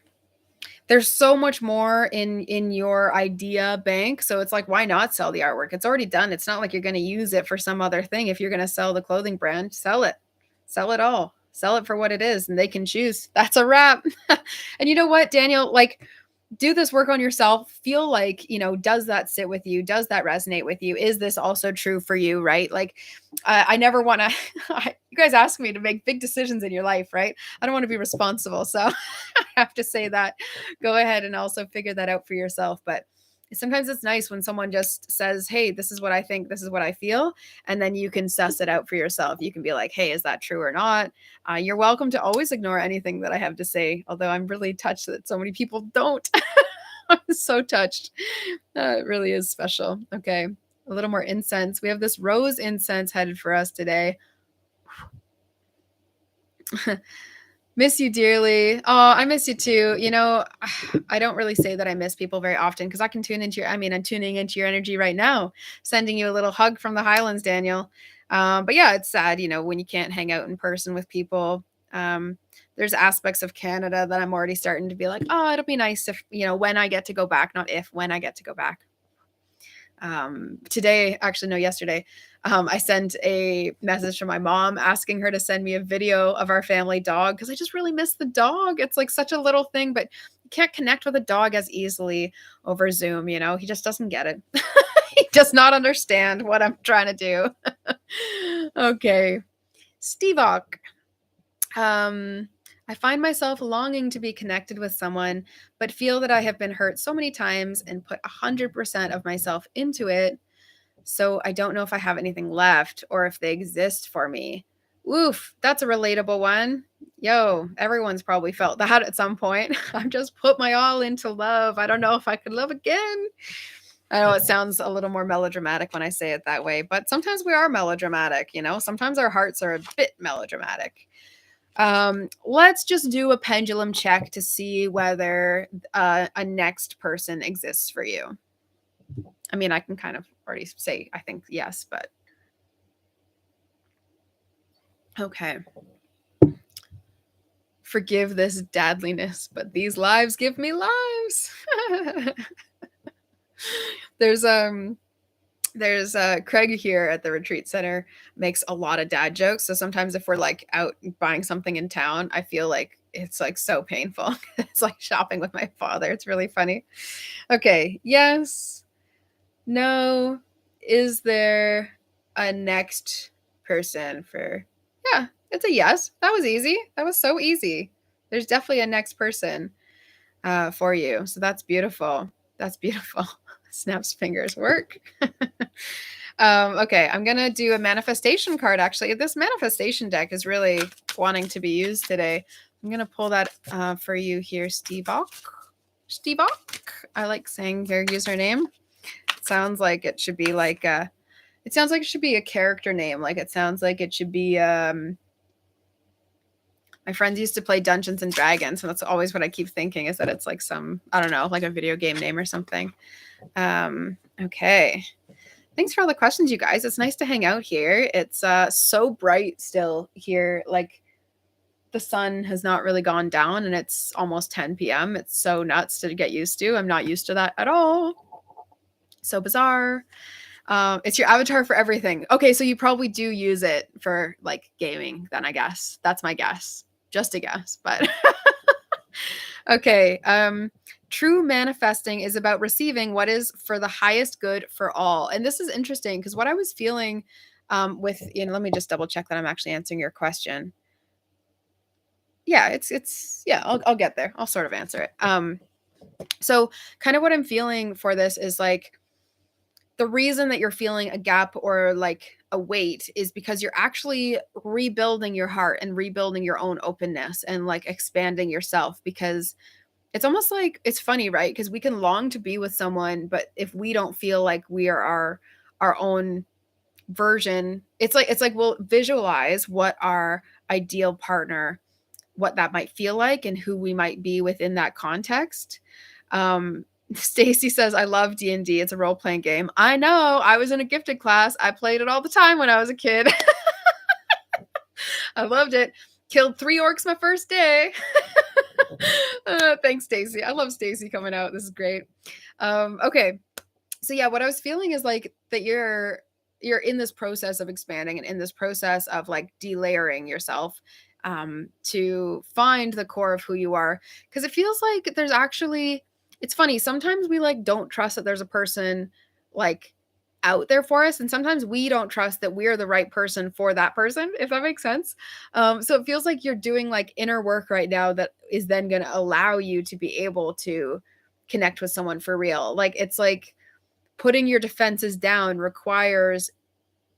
there's so much more in your idea bank, so it's like, why not sell the artwork? It's already done. It's not like you're gonna use it for some other thing. If you're gonna sell the clothing brand, sell it. Sell it all. Sell it for what it is, and they can choose. That's a wrap. And you know what, Daniel? Like, do this work on yourself. Feel like, does that sit with you? Does that resonate with you? Is this also true for you? Right? Like, I never want to, you guys ask me to make big decisions in your life, right? I don't want to be responsible. So I have to say that. Go ahead and also figure that out for yourself. But sometimes it's nice when someone just says, hey, this is what I think, this is what I feel. And then you can suss it out for yourself. You can be like, hey, is that true or not? You're welcome to always ignore anything that I have to say, although I'm really touched that so many people don't. I'm so touched. It really is special. Okay, a little more incense. We have this rose incense headed for us today. Miss you dearly. Oh, I miss you too. I don't really say that I miss people very often because I can tune into I'm tuning into your energy right now, sending you a little hug from the Highlands, Daniel. But yeah, it's sad, when you can't hang out in person with people. There's aspects of Canada that I'm already starting to be like, oh, it'll be nice if, when I get to go back, not if, when I get to go back. Today, actually, no, yesterday, I sent a message to my mom asking her to send me a video of our family dog because I just really miss the dog. It's like such a little thing, but you can't connect with a dog as easily over Zoom. He just doesn't get it. He does not understand what I'm trying to do. Okay. Stevok. I find myself longing to be connected with someone, but feel that I have been hurt so many times and put 100% of myself into it. So I don't know if I have anything left or if they exist for me. Oof, that's a relatable one. Yo, everyone's probably felt that at some point. I've just put my all into love. I don't know if I could love again. I know it sounds a little more melodramatic when I say it that way, but sometimes we are melodramatic, Sometimes our hearts are a bit melodramatic. Let's just do a pendulum check to see whether a next person exists for you. I mean, I can kind of already say, I think yes, but okay. Forgive this dadliness, but these lives give me lives. There's Craig here at the retreat center makes a lot of dad jokes. So sometimes if we're like out buying something in town, I feel like it's like so painful. It's like shopping with my father. It's really funny. Okay. Yes. No. Is there a next person for? Yeah, it's a yes. That was easy. That was so easy. There's definitely a next person for you. So that's beautiful. That's beautiful. Snaps fingers work. Okay, I'm going to do a manifestation card, actually. This manifestation deck is really wanting to be used today. I'm going to pull that for you here, Stevok. Stevok. I like saying their username. It sounds like it should be like it sounds like it should be a character name. Like it sounds like it should be my friends used to play Dungeons and Dragons, and that's always what I keep thinking is that it's like some, I don't know, like a video game name or something. Okay. Thanks for all the questions, you guys. It's nice to hang out here. It's so bright still here. Like the sun has not really gone down and it's almost 10 p.m. It's so nuts to get used to. I'm not used to that at all. So bizarre. It's your avatar for everything. Okay, so you probably do use it for like gaming then, I guess. That's my guess. Just a guess, but okay. True manifesting is about receiving what is for the highest good for all. And this is interesting because what I was feeling with, let me just double check that I'm actually answering your question. Yeah, I'll get there. I'll sort of answer it. So kind of what I'm feeling for this is like, the reason that you're feeling a gap or like a weight is because you're actually rebuilding your heart and rebuilding your own openness and like expanding yourself, because it's almost like, it's funny, right? Because we can long to be with someone, but if we don't feel like we are our own version, it's like we'll visualize what our ideal partner, what that might feel like and who we might be within that context. Stacy says, I love D&D. It's a role-playing game. I know. I was in a gifted class. I played it all the time when I was a kid. I loved it. Killed 3 orcs my first day. Thanks, Stacy. I love Stacy coming out. This is great. Okay. So yeah, what I was feeling is like that you're in this process of expanding and in this process of like delayering yourself to find the core of who you are. Because it feels like there's actually, it's funny, sometimes we like don't trust that there's a person like out there for us, and sometimes we don't trust that we're the right person for that person, if that makes sense. So it feels like you're doing like inner work right now that is then going to allow you to be able to connect with someone for real. Like it's like putting your defenses down requires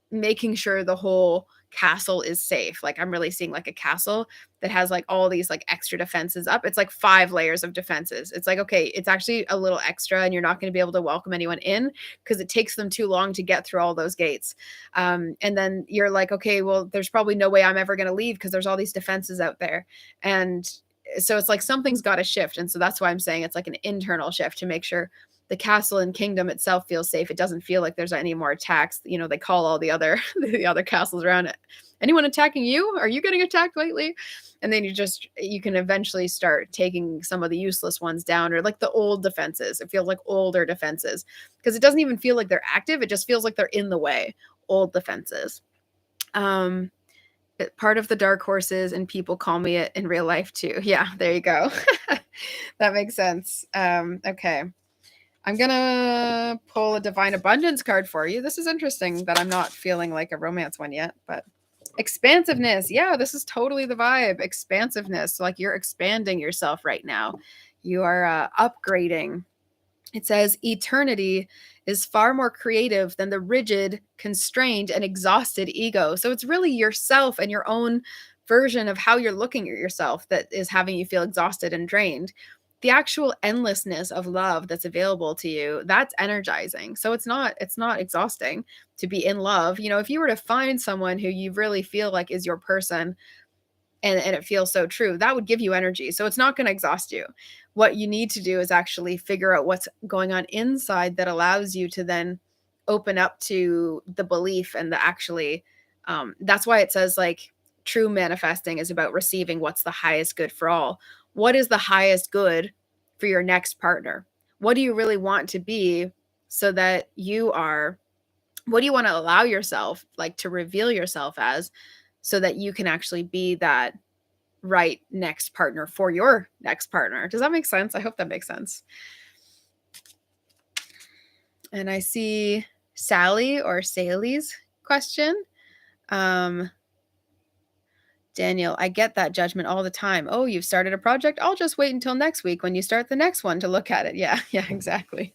making sure the whole castle is safe. Like I'm really seeing like a castle that has like all these like extra defenses up. It's like 5 layers of defenses. It's like, okay, it's actually a little extra and you're not going to be able to welcome anyone in because it takes them too long to get through all those gates. And then you're like, okay, well, there's probably no way I'm ever going to leave because there's all these defenses out there. And so it's like something's got to shift. And so that's why I'm saying it's like an internal shift to make sure the castle and kingdom itself feels safe. It doesn't feel like there's any more attacks. You know, they call all the other the other castles around it. Anyone attacking you? Are you getting attacked lately? And then you can eventually start taking some of the useless ones down, or like the old defenses. It feels like older defenses because it doesn't even feel like they're active. It just feels like they're in the way. Old defenses. Part of the dark horses, and people call me it in real life too. Yeah, there you go. That makes sense. Okay. I'm gonna pull a Divine Abundance card for you. This is interesting that I'm not feeling like a romance one yet, but expansiveness. Yeah, this is totally the vibe. Expansiveness. Like you're expanding yourself right now. You are upgrading. It says eternity is far more creative than the rigid, constrained, and exhausted ego. So it's really yourself and your own version of how you're looking at yourself that is having you feel exhausted and drained. The actual endlessness of love that's available to you, that's energizing. So it's not exhausting to be in love. You know, if you were to find someone who you really feel like is your person, and it feels so true, that would give you energy. So it's not going to exhaust you. What you need to do is actually figure out what's going on inside that allows you to then open up to the belief and the actually that's why it says like true manifesting is about receiving what's the highest good for all. What is the highest good for your next partner? What do you really want to be, so that you are, what do you want to allow yourself like to reveal yourself as, so that you can actually be that right next partner for your next partner? Does that make sense? I hope that makes sense. And I see Sally or Sally's question. Daniel, I get that judgment all the time. Oh, you've started a project? I'll just wait until next week when you start the next one to look at it. Yeah, exactly.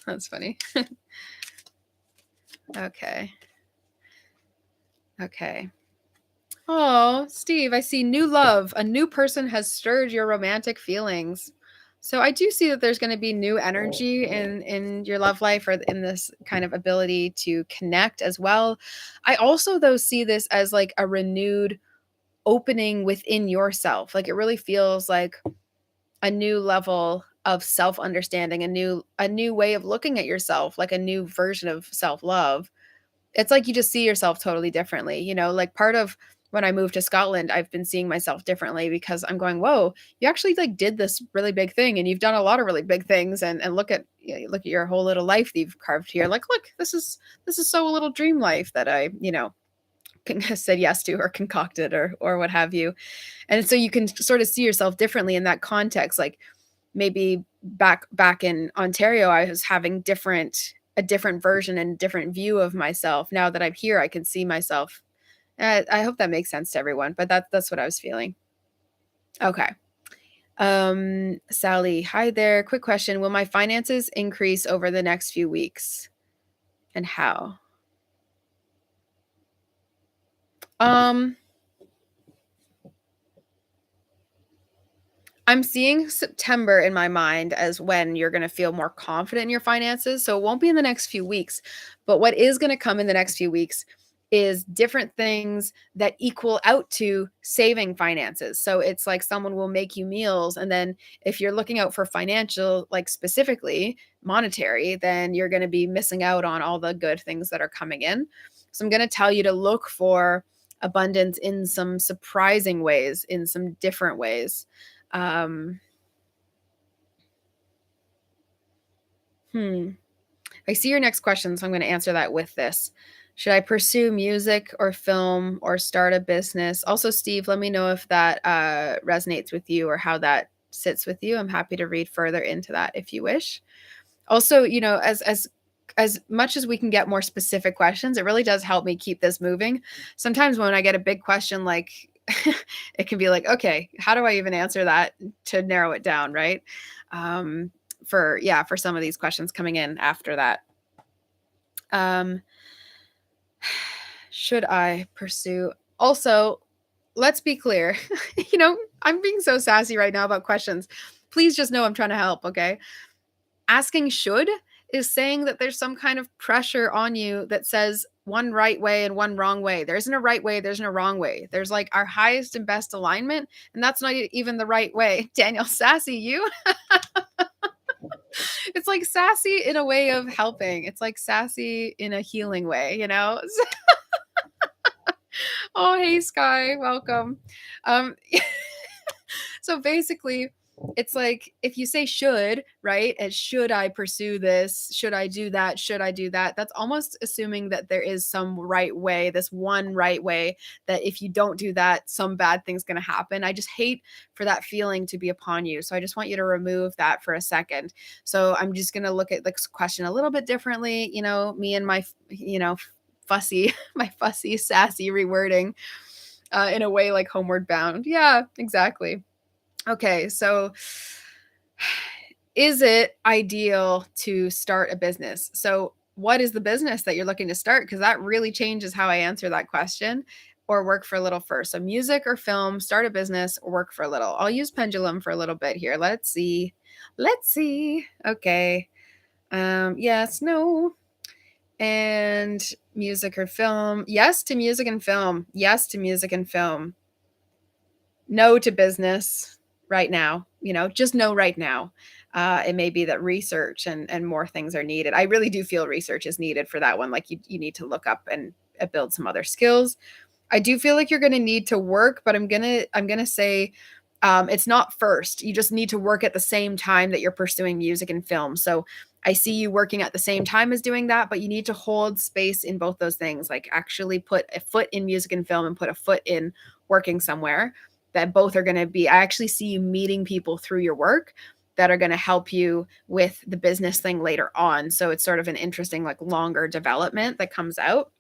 That's funny. Okay. Oh, Steve, I see new love. A new person has stirred your romantic feelings. So I do see that there's going to be new energy in your love life, or in this kind of ability to connect as well. I also though see this as like a renewed opening within yourself. Like it really feels like a new level of self-understanding, a new way of looking at yourself, like a new version of self-love. It's like you just see yourself totally differently, you know, like part of when I moved to Scotland, I've been seeing myself differently because I'm going, whoa, you actually like did this really big thing, and you've done a lot of really big things, and look at, you know, look at your whole little life that you've carved here. Like, look, this is so a little dream life that I, you know, said yes to or concocted or what have you. And so you can sort of see yourself differently in that context. Like maybe back in Ontario, I was having a different version and different view of myself. Now that I'm here, I can see myself. I hope that makes sense to everyone, but that's what I was feeling. Okay. Sally, hi there. Quick question. Will my finances increase over the next few weeks, and how? Um, I'm seeing September in my mind as when you're going to feel more confident in your finances. So it won't be in the next few weeks. But what is going to come in the next few weeks is different things that equal out to saving finances. So it's like someone will make you meals. And then if you're looking out for financial, like specifically monetary, then you're going to be missing out on all the good things that are coming in. So I'm going to tell you to look for abundance in some surprising ways, in some different ways. I see your next question, so I'm going to answer that with this. Should I pursue music or film or start a business? Also, Steve, let me know if that resonates with you or how that sits with you. I'm happy to read further into that if you wish. Also, as much as we can get more specific questions, it really does help me keep this moving. Sometimes when I get a big question, like it can be like, okay, how do I even answer that to narrow it down, right? For some of these questions coming in after that. Should I pursue? Also, let's be clear. I'm being so sassy right now about questions. Please just know I'm trying to help, okay? Asking should is saying that there's some kind of pressure on you that says one right way and one wrong way. There isn't a right way, there's no wrong way. There's like our highest and best alignment, and that's not even the right way. Daniel, sassy, you? It's like sassy in a way of helping. It's like sassy in a healing way, you know? Oh, hey, Sky, welcome. Um, so basically, it's like if you say should, right? And should I pursue this? Should I do that? Should I do that? That's almost assuming that there is some right way, this one right way, that if you don't do that, some bad thing's going to happen. I just hate for that feeling to be upon you. So I just want you to remove that for a second. So I'm just going to look at this question a little bit differently. Me and my, fussy, my fussy, sassy rewording in a way like Homeward Bound. Yeah, exactly. Okay, so is it ideal to start a business? So, what is the business that you're looking to start? Because that really changes how I answer that question. Or work for a little first. So, music or film, start a business, or work for a little. I'll use pendulum for a little bit here. Let's see. Let's see. Okay. Yes, no. And music or film. Yes to music and film. Yes to music and film. No to business right now. Just no right now. It may be that research and more things are needed. I really do feel research is needed for that one. Like you need to look up and build some other skills. I do feel like you're going to need to work, but I'm gonna say it's not first. You just need to work at the same time that you're pursuing music and film. So I see you working at the same time as doing that, but you need to hold space in both those things. Like actually put a foot in music and film and put a foot in working somewhere. That both are going to be. I actually see you meeting people through your work that are going to help you with the business thing later on. So it's sort of an interesting, like longer development that comes out.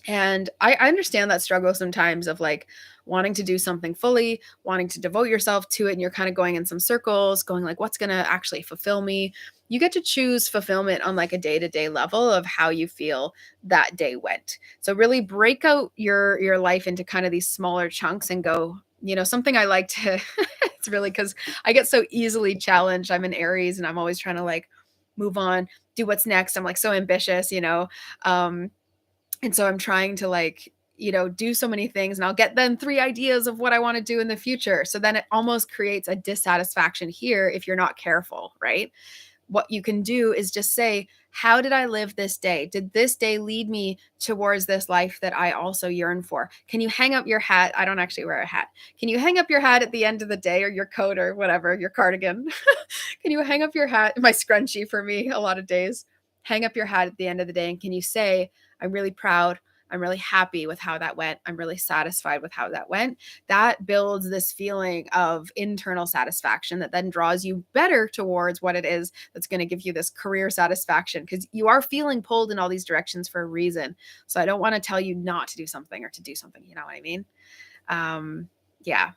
And I understand that struggle sometimes of like wanting to do something fully, wanting to devote yourself to it. And you're kind of going in some circles, going like, what's going to actually fulfill me? You get to choose fulfillment on like a day-to-day level of how you feel that day went. So really break out your life into kind of these smaller chunks and go, something I like to, it's really because I get so easily challenged. I'm an Aries and I'm always trying to like move on, do what's next. I'm like so ambitious, and so I'm trying to like, do so many things, and I'll get then 3 ideas of what I want to do in the future. So then it almost creates a dissatisfaction here if you're not careful, right? What you can do is just say, how did I live this day? Did this day lead me towards this life that I also yearn for? Can you hang up your hat? I don't actually wear a hat. Can you hang up your hat at the end of the day, or your coat or whatever, your cardigan? Can you hang up your hat? My scrunchie for me a lot of days. Hang up your hat at the end of the day, and can you say, I'm really proud. I'm really happy with how that went. I'm really satisfied with how that went. That builds this feeling of internal satisfaction that then draws you better towards what it is that's going to give you this career satisfaction, because you are feeling pulled in all these directions for a reason. So I don't want to tell you not to do something or to do something. You know what I mean? Yeah.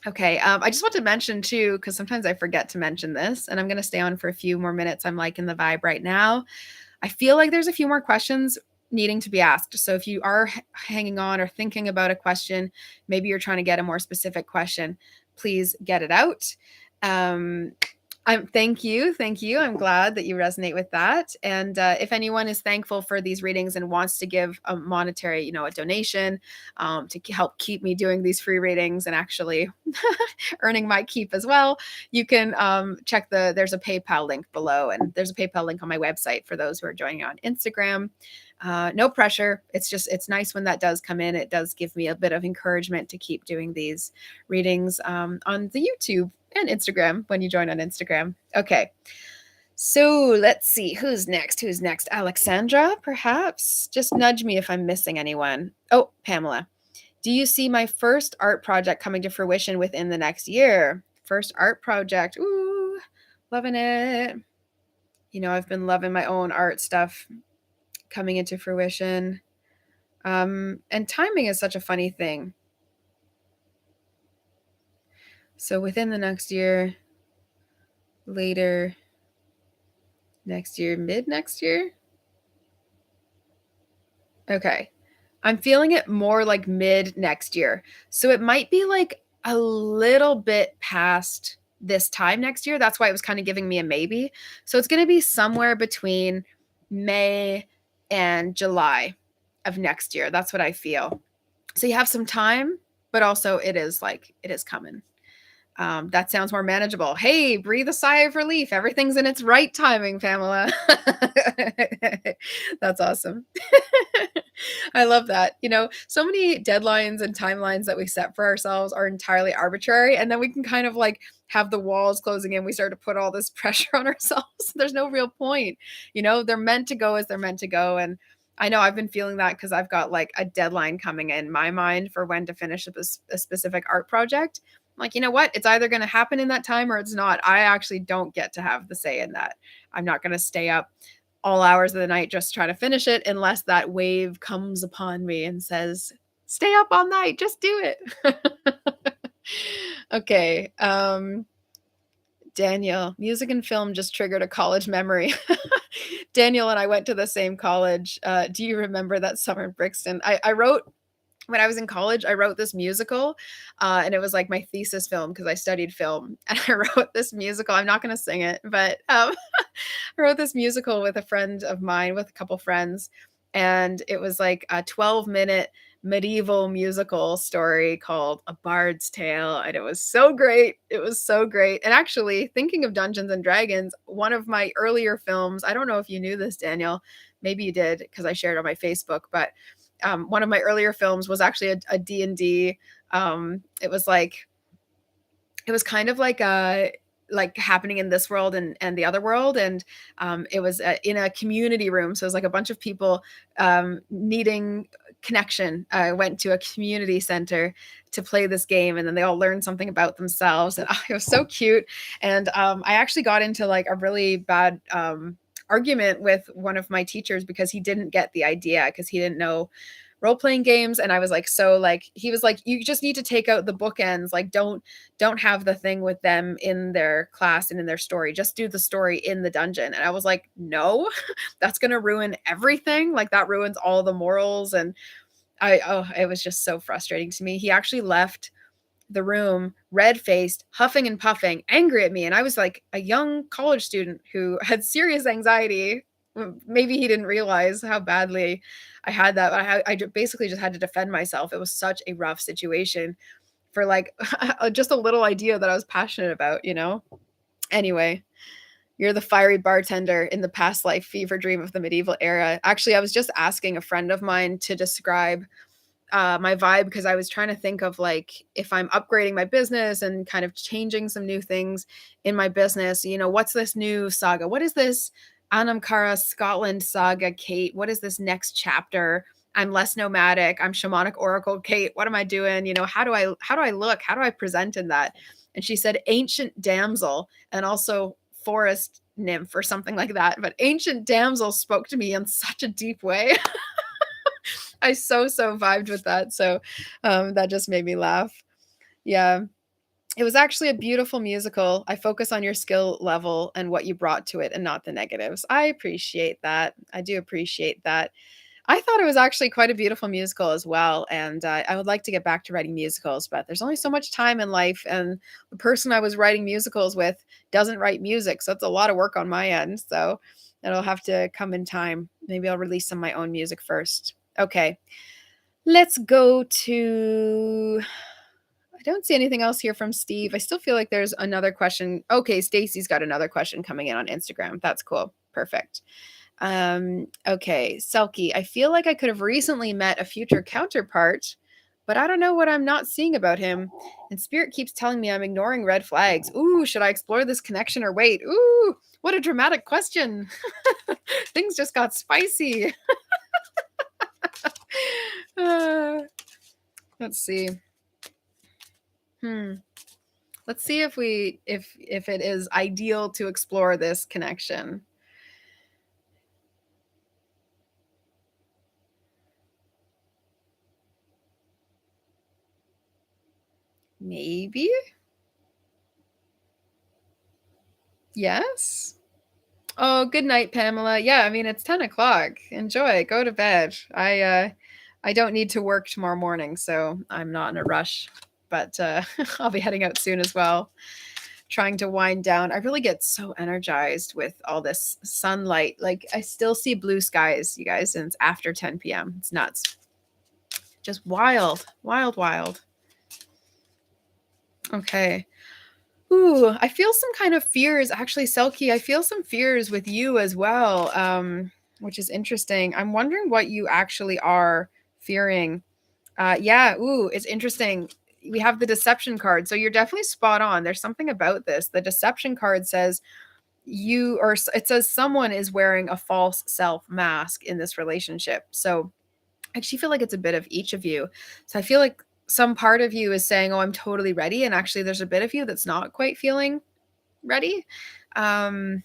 Okay. I just want to mention too, because sometimes I forget to mention this, and I'm going to stay on for a few more minutes. I'm liking the vibe right now. I feel like there's a few more questions needing to be asked. So if you are hanging on or thinking about a question, maybe you're trying to get a more specific question, please get it out. Thank you. I'm glad that you resonate with that. And if anyone is thankful for these readings and wants to give a monetary, a donation to help keep me doing these free readings and actually earning my keep as well, you can check there's a PayPal link below, and there's a PayPal link on my website for those who are joining on Instagram. No pressure. It's nice when that does come in. It does give me a bit of encouragement to keep doing these readings on the YouTube and Instagram when you join on Instagram. Okay. So let's see. Who's next? Who's next? Alexandra, perhaps? Just nudge me if I'm missing anyone. Oh, Pamela. Do you see my first art project coming to fruition within the next year? First art project. Ooh, loving it. I've been loving my own art stuff coming into fruition. And timing is such a funny thing. So within the next year, later next year, mid next year? Okay. I'm feeling it more like mid next year. So it might be like a little bit past this time next year. That's why it was kind of giving me a maybe. So it's going to be somewhere between May and July of next year. That's what I feel. So you have some time, but also it is coming. That sounds more manageable. Hey, breathe a sigh of relief. Everything's in its right timing, Pamela. That's awesome. I love that. So many deadlines and timelines that we set for ourselves are entirely arbitrary. And then we can kind of like have the walls closing in. We start to put all this pressure on ourselves. There's no real point. They're meant to go as they're meant to go. And I know I've been feeling that because I've got like a deadline coming in my mind for when to finish a specific art project. I'm like, you know what? It's either going to happen in that time or it's not. I actually don't get to have the say in that. I'm not going to stay up all hours of the night just try to finish it unless that wave comes upon me and says, stay up all night, just do it. Okay. Daniel, music and film just triggered a college memory. Daniel and I went to the same college. Do you remember that summer in Brixton? I wrote when I was in college, I wrote this musical, and it was like my thesis film because I studied film. And I wrote this musical. I'm not going to sing it, but I wrote this musical with a friend of mine, with a couple friends, and it was like a 12-minute medieval musical story called A Bard's Tale, and it was so great. It was so great. And actually, thinking of Dungeons and Dragons, one of my earlier films, I don't know if you knew this, Daniel, maybe you did because I shared on my Facebook, but one of my earlier films was actually a D&D. It was kind of like happening in this world and the other world. And it was in a community room. So it was like a bunch of people needing connection. I went to a community center to play this game, and then they all learned something about themselves. And it was so cute. And I actually got into like a really bad argument with one of my teachers because he didn't get the idea, because he didn't know role-playing games. And I was like, he was like, you just need to take out the bookends. Like, don't have the thing with them in their class and in their story. Just do the story in the dungeon. And I was like, no, that's going to ruin everything. Like, that ruins all the morals. And it was just so frustrating to me. He actually left the room, red-faced, huffing and puffing, angry at me. And I was like a young college student who had serious anxiety. Maybe he didn't realize how badly I had that, but I basically just had to defend myself. It was such a rough situation for like just a little idea that I was passionate about. Anyway, you're the fiery bartender in the past life fever dream of the medieval era. Actually, I was just asking a friend of mine to describe my vibe, because I was trying to think of like, if I'm upgrading my business and kind of changing some new things in my business, what's this new saga? What is this Anamkara Scotland saga, Kate? What is this next chapter? I'm less nomadic. I'm shamanic oracle, Kate. What am I doing? How do I look? How do I present in that? And she said ancient damsel, and also forest nymph or something like that. But ancient damsel spoke to me in such a deep way. I so vibed with that. So that just made me laugh. Yeah. It was actually a beautiful musical. I focus on your skill level and what you brought to it and not the negatives. I appreciate that. I do appreciate that. I thought it was actually quite a beautiful musical as well. And I would like to get back to writing musicals, but there's only so much time in life. And the person I was writing musicals with doesn't write music. So it's a lot of work on my end. So it'll have to come in time. Maybe I'll release some of my own music first. Okay. Let's go to, I don't see anything else here from Steve. I still feel like there's another question. Okay, Stacy's got another question coming in on Instagram. That's cool. Perfect. Okay, Selkie, I feel like I could have recently met a future counterpart but I don't know what I'm not seeing about him. And spirit keeps telling me I'm ignoring red flags. Ooh, should I explore this connection or wait? Ooh, what a dramatic question. Things just got spicy. Uh, let's see. Hmm. Let's see if it is ideal to explore this connection. Maybe? Yes? Oh, good night, Pamela. Yeah, I mean it's 10 o'clock. Enjoy. Go to bed. I don't need to work tomorrow morning, so I'm not in a rush. But I'll be heading out soon as well. Trying to wind down. I really get so energized with all this sunlight. Like I still see blue skies, you guys, and it's after 10 p.m. It's nuts. Just wild, wild, wild. Okay. Ooh, I feel some kind of fears. Actually, Selkie, I feel some fears with you as well, which is interesting. I'm wondering what you actually are fearing. Yeah, ooh, it's interesting. We have the deception card. So you're definitely spot on. There's something about this. The deception card says it says someone is wearing a false self mask in this relationship. So I actually feel like it's a bit of each of you. So I feel like some part of you is saying, "Oh, I'm totally ready," and actually there's a bit of you that's not quite feeling ready. Um,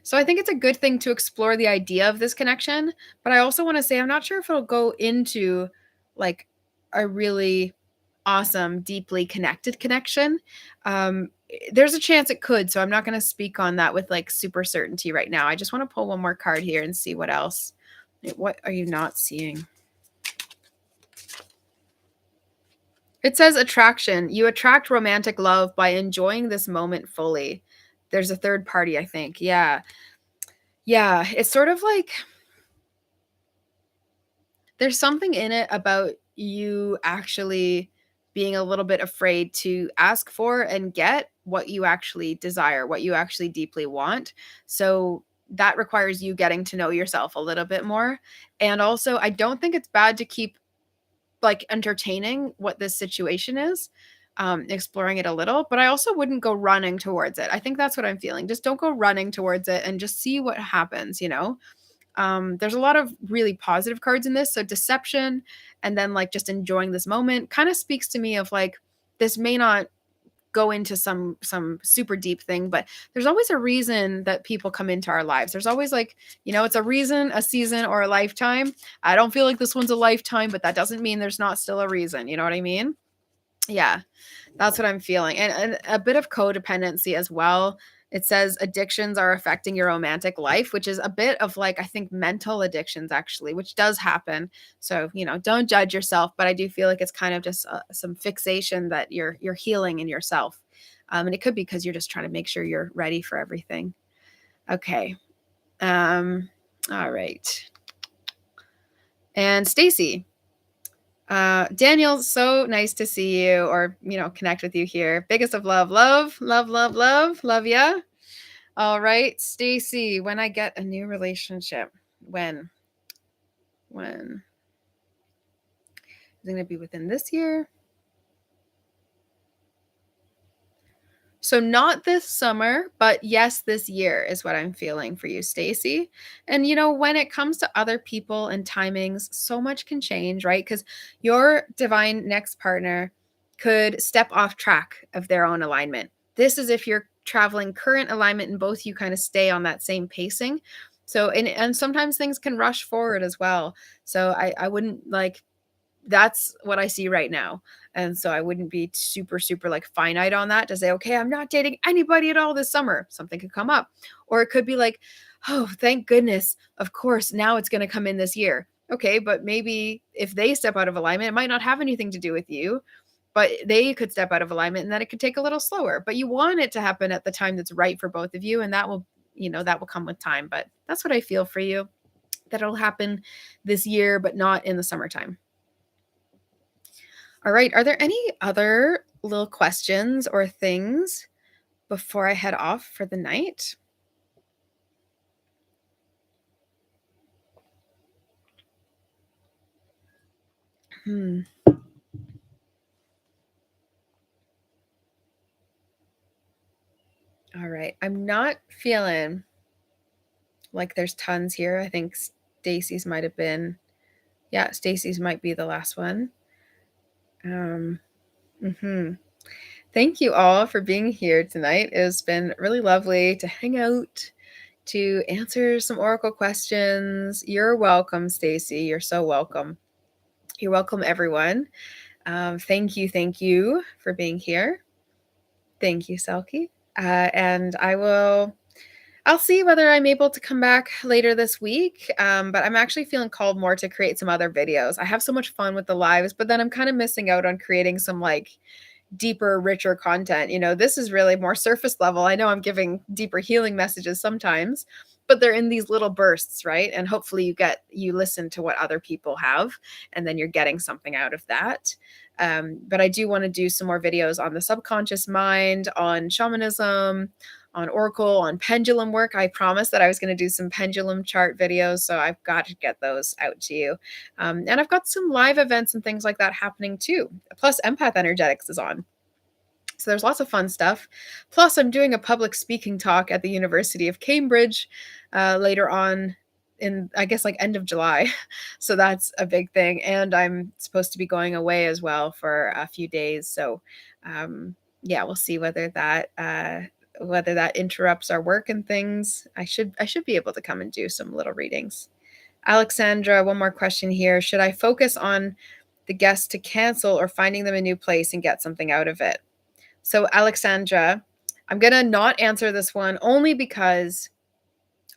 so I think it's a good thing to explore the idea of this connection, but I also want to say I'm not sure if it'll go into like a really awesome, deeply connected connection. There's a chance it could, so I'm not going to speak on that with like super certainty right now. I just want to pull one more card here and see what else. What are you not seeing? It says attraction. You attract romantic love by enjoying this moment fully. There's a third party, I think. Yeah. Yeah. It's sort of like there's something in it about you actually being a little bit afraid to ask for and get what you actually desire, what you actually deeply want. So that requires you getting to know yourself a little bit more. And also, I don't think it's bad to keep like entertaining what this situation is, exploring it a little, but I also wouldn't go running towards it. I think that's what I'm feeling. Just don't go running towards it and just see what happens, you know? There's a lot of really positive cards in this. So deception and then like just enjoying this moment kind of speaks to me of like this may not go into some super deep thing, but there's always a reason that people come into our lives. There's always like, you know, it's a reason, a season, or a lifetime. I don't feel like this one's a lifetime, but that doesn't mean there's not still a reason. You know what I mean? Yeah. That's what I'm feeling. And a bit of codependency as well. It says addictions are affecting your romantic life, which is a bit of like, I think mental addictions actually, which does happen. So, you know, don't judge yourself, but I do feel like it's kind of just some fixation that you're healing in yourself. And it could be because you're just trying to make sure you're ready for everything. Okay. All right. And Stacy, Daniel, so nice to see you or, you know, connect with you here. Biggest of love, love, love, love, love, love ya. All right, Stacy, when I get a new relationship, when? When? Is it going to be within this year? So not this summer, but yes, this year is what I'm feeling for you, Stacy. And you know, when it comes to other people and timings, so much can change, right? Cuz your divine next partner could step off track of their own alignment. This is if you're traveling current alignment and both you kind of stay on that same pacing. So and sometimes things can rush forward as well. So I wouldn't like that's what I see right now. And so I wouldn't be super, super like finite on that to say, okay, I'm not dating anybody at all this summer. Something could come up. Or it could be like, oh, thank goodness. Of course, now it's going to come in this year. Okay, but maybe if they step out of alignment, it might not have anything to do with you, but they could step out of alignment and then it could take a little slower. But you want it to happen at the time that's right for both of you. And that will, you know, that will come with time. But that's what I feel for you, that it'll happen this year, but not in the summertime. All right. Are there any other little questions or things before I head off for the night? Hmm. All right. I'm not feeling like there's tons here. I think Stacy's might have been. Yeah, Stacy's might be the last one. Mhm. Thank you all for being here tonight. It's been really lovely to hang out, to answer some oracle questions. You're welcome, Stacy. You're so welcome. You're welcome, everyone. Thank you for being here. Thank you, Selkie. And I'll see whether I'm able to come back later this week. But I'm actually feeling called more to create some other videos. I have so much fun with the lives, but then I'm kind of missing out on creating some like deeper, richer content. This is really more surface level. I know I'm giving deeper healing messages sometimes, but they're in these little bursts, right? And hopefully you listen to what other people have, and then you're getting something out of that. But I do want to do some more videos on the subconscious mind, on shamanism, on oracle, on pendulum work. I promised that I was going to do some pendulum chart videos, so I've got to get those out to you. And I've got some live events and things like that happening too. Plus, Empath Energetics is on. So there's lots of fun stuff. Plus, I'm doing a public speaking talk at the University of Cambridge later on in, I guess, like end of July. So that's a big thing. And I'm supposed to be going away as well for a few days. So yeah, we'll see whether that interrupts our work and things. I should be able to come and do some little readings. Alexandra, one more question here. Should I focus on the guests to cancel or finding them a new place and get something out of it? So, Alexandra, I'm going to not answer this one only because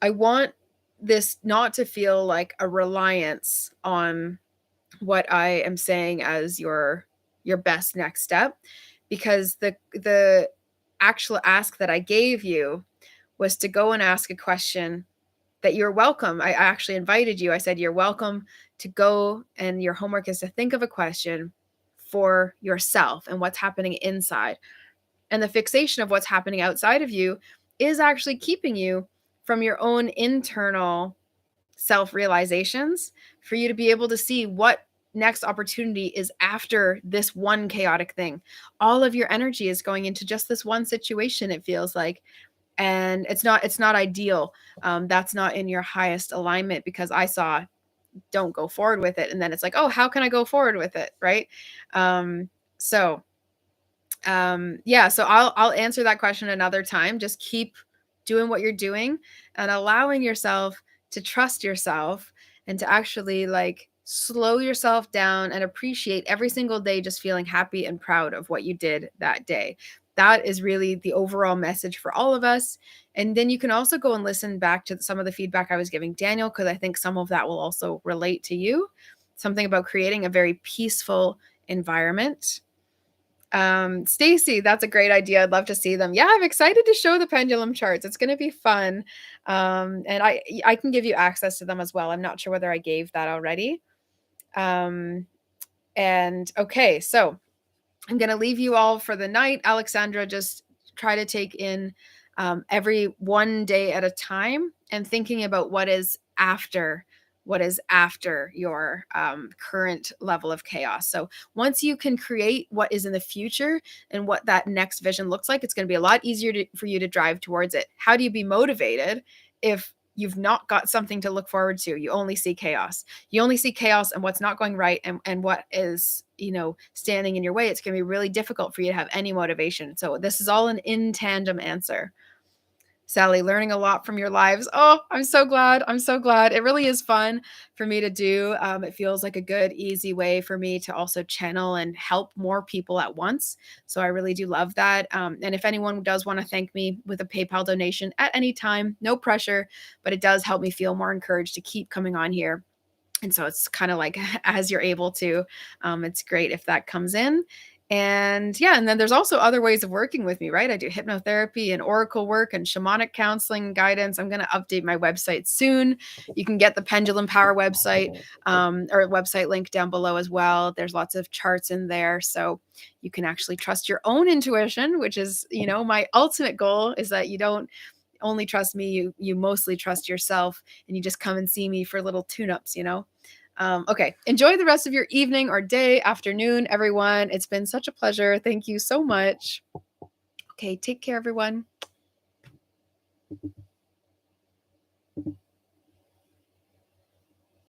I want this not to feel like a reliance on what I am saying as your best next step, because the actual ask that I gave you was to go and ask a question that you're welcome. I actually invited you. I said, you're welcome to go, and your homework is to think of a question for yourself and what's happening inside. And the fixation of what's happening outside of you is actually keeping you from your own internal self realizations, for you to be able to see what next opportunity is after this one chaotic thing. All of your energy is going into just this one situation, it feels like. And it's not ideal. That's not in your highest alignment, because I saw don't go forward with it, and then it's like, oh, how can I go forward with it, right? So yeah, so I'll answer that question another time. Just keep doing what you're doing and allowing yourself to trust yourself, and to actually like slow yourself down and appreciate every single day, just feeling happy and proud of what you did that day. That is really the overall message for all of us. And then you can also go and listen back to some of the feedback I was giving Daniel, because I think some of that will also relate to you. Something about creating a very peaceful environment. Stacy, that's a great idea. I'd love to see them. Yeah, I'm excited to show the pendulum charts. It's going to be fun. And I can give you access to them as well. I'm not sure whether I gave that already. And okay, so I'm going to leave you all for the night. Alexandra, just try to take in every one day at a time, and thinking about what is after your current level of chaos. So once you can create what is in the future and what that next vision looks like, it's going to be a lot easier for you to drive towards it. How do you be motivated if you've not got something to look forward to? You only see chaos. You only see chaos and what's not going right, and what is, standing in your way. It's going to be really difficult for you to have any motivation. So this is all an in tandem answer. Sally, learning a lot from your lives. Oh, I'm so glad. I'm so glad. It really is fun for me to do. It feels like a good, easy way for me to also channel and help more people at once. So I really do love that. And if anyone does want to thank me with a PayPal donation at any time, no pressure, but it does help me feel more encouraged to keep coming on here. And so it's kind of like, as you're able to, it's great if that comes in. And yeah, and then there's also other ways of working with me, right? I do hypnotherapy and oracle work and shamanic counseling guidance. I'm going to update my website soon. You can get the Pendulum Power website or website link down below as well. There's lots of charts in there. So you can actually trust your own intuition, which is, my ultimate goal is that you don't only trust me, you mostly trust yourself, and you just come and see me for little tune-ups. Okay, enjoy the rest of your evening or day, afternoon, everyone. It's been such a pleasure. Thank you so much. Okay, take care, everyone.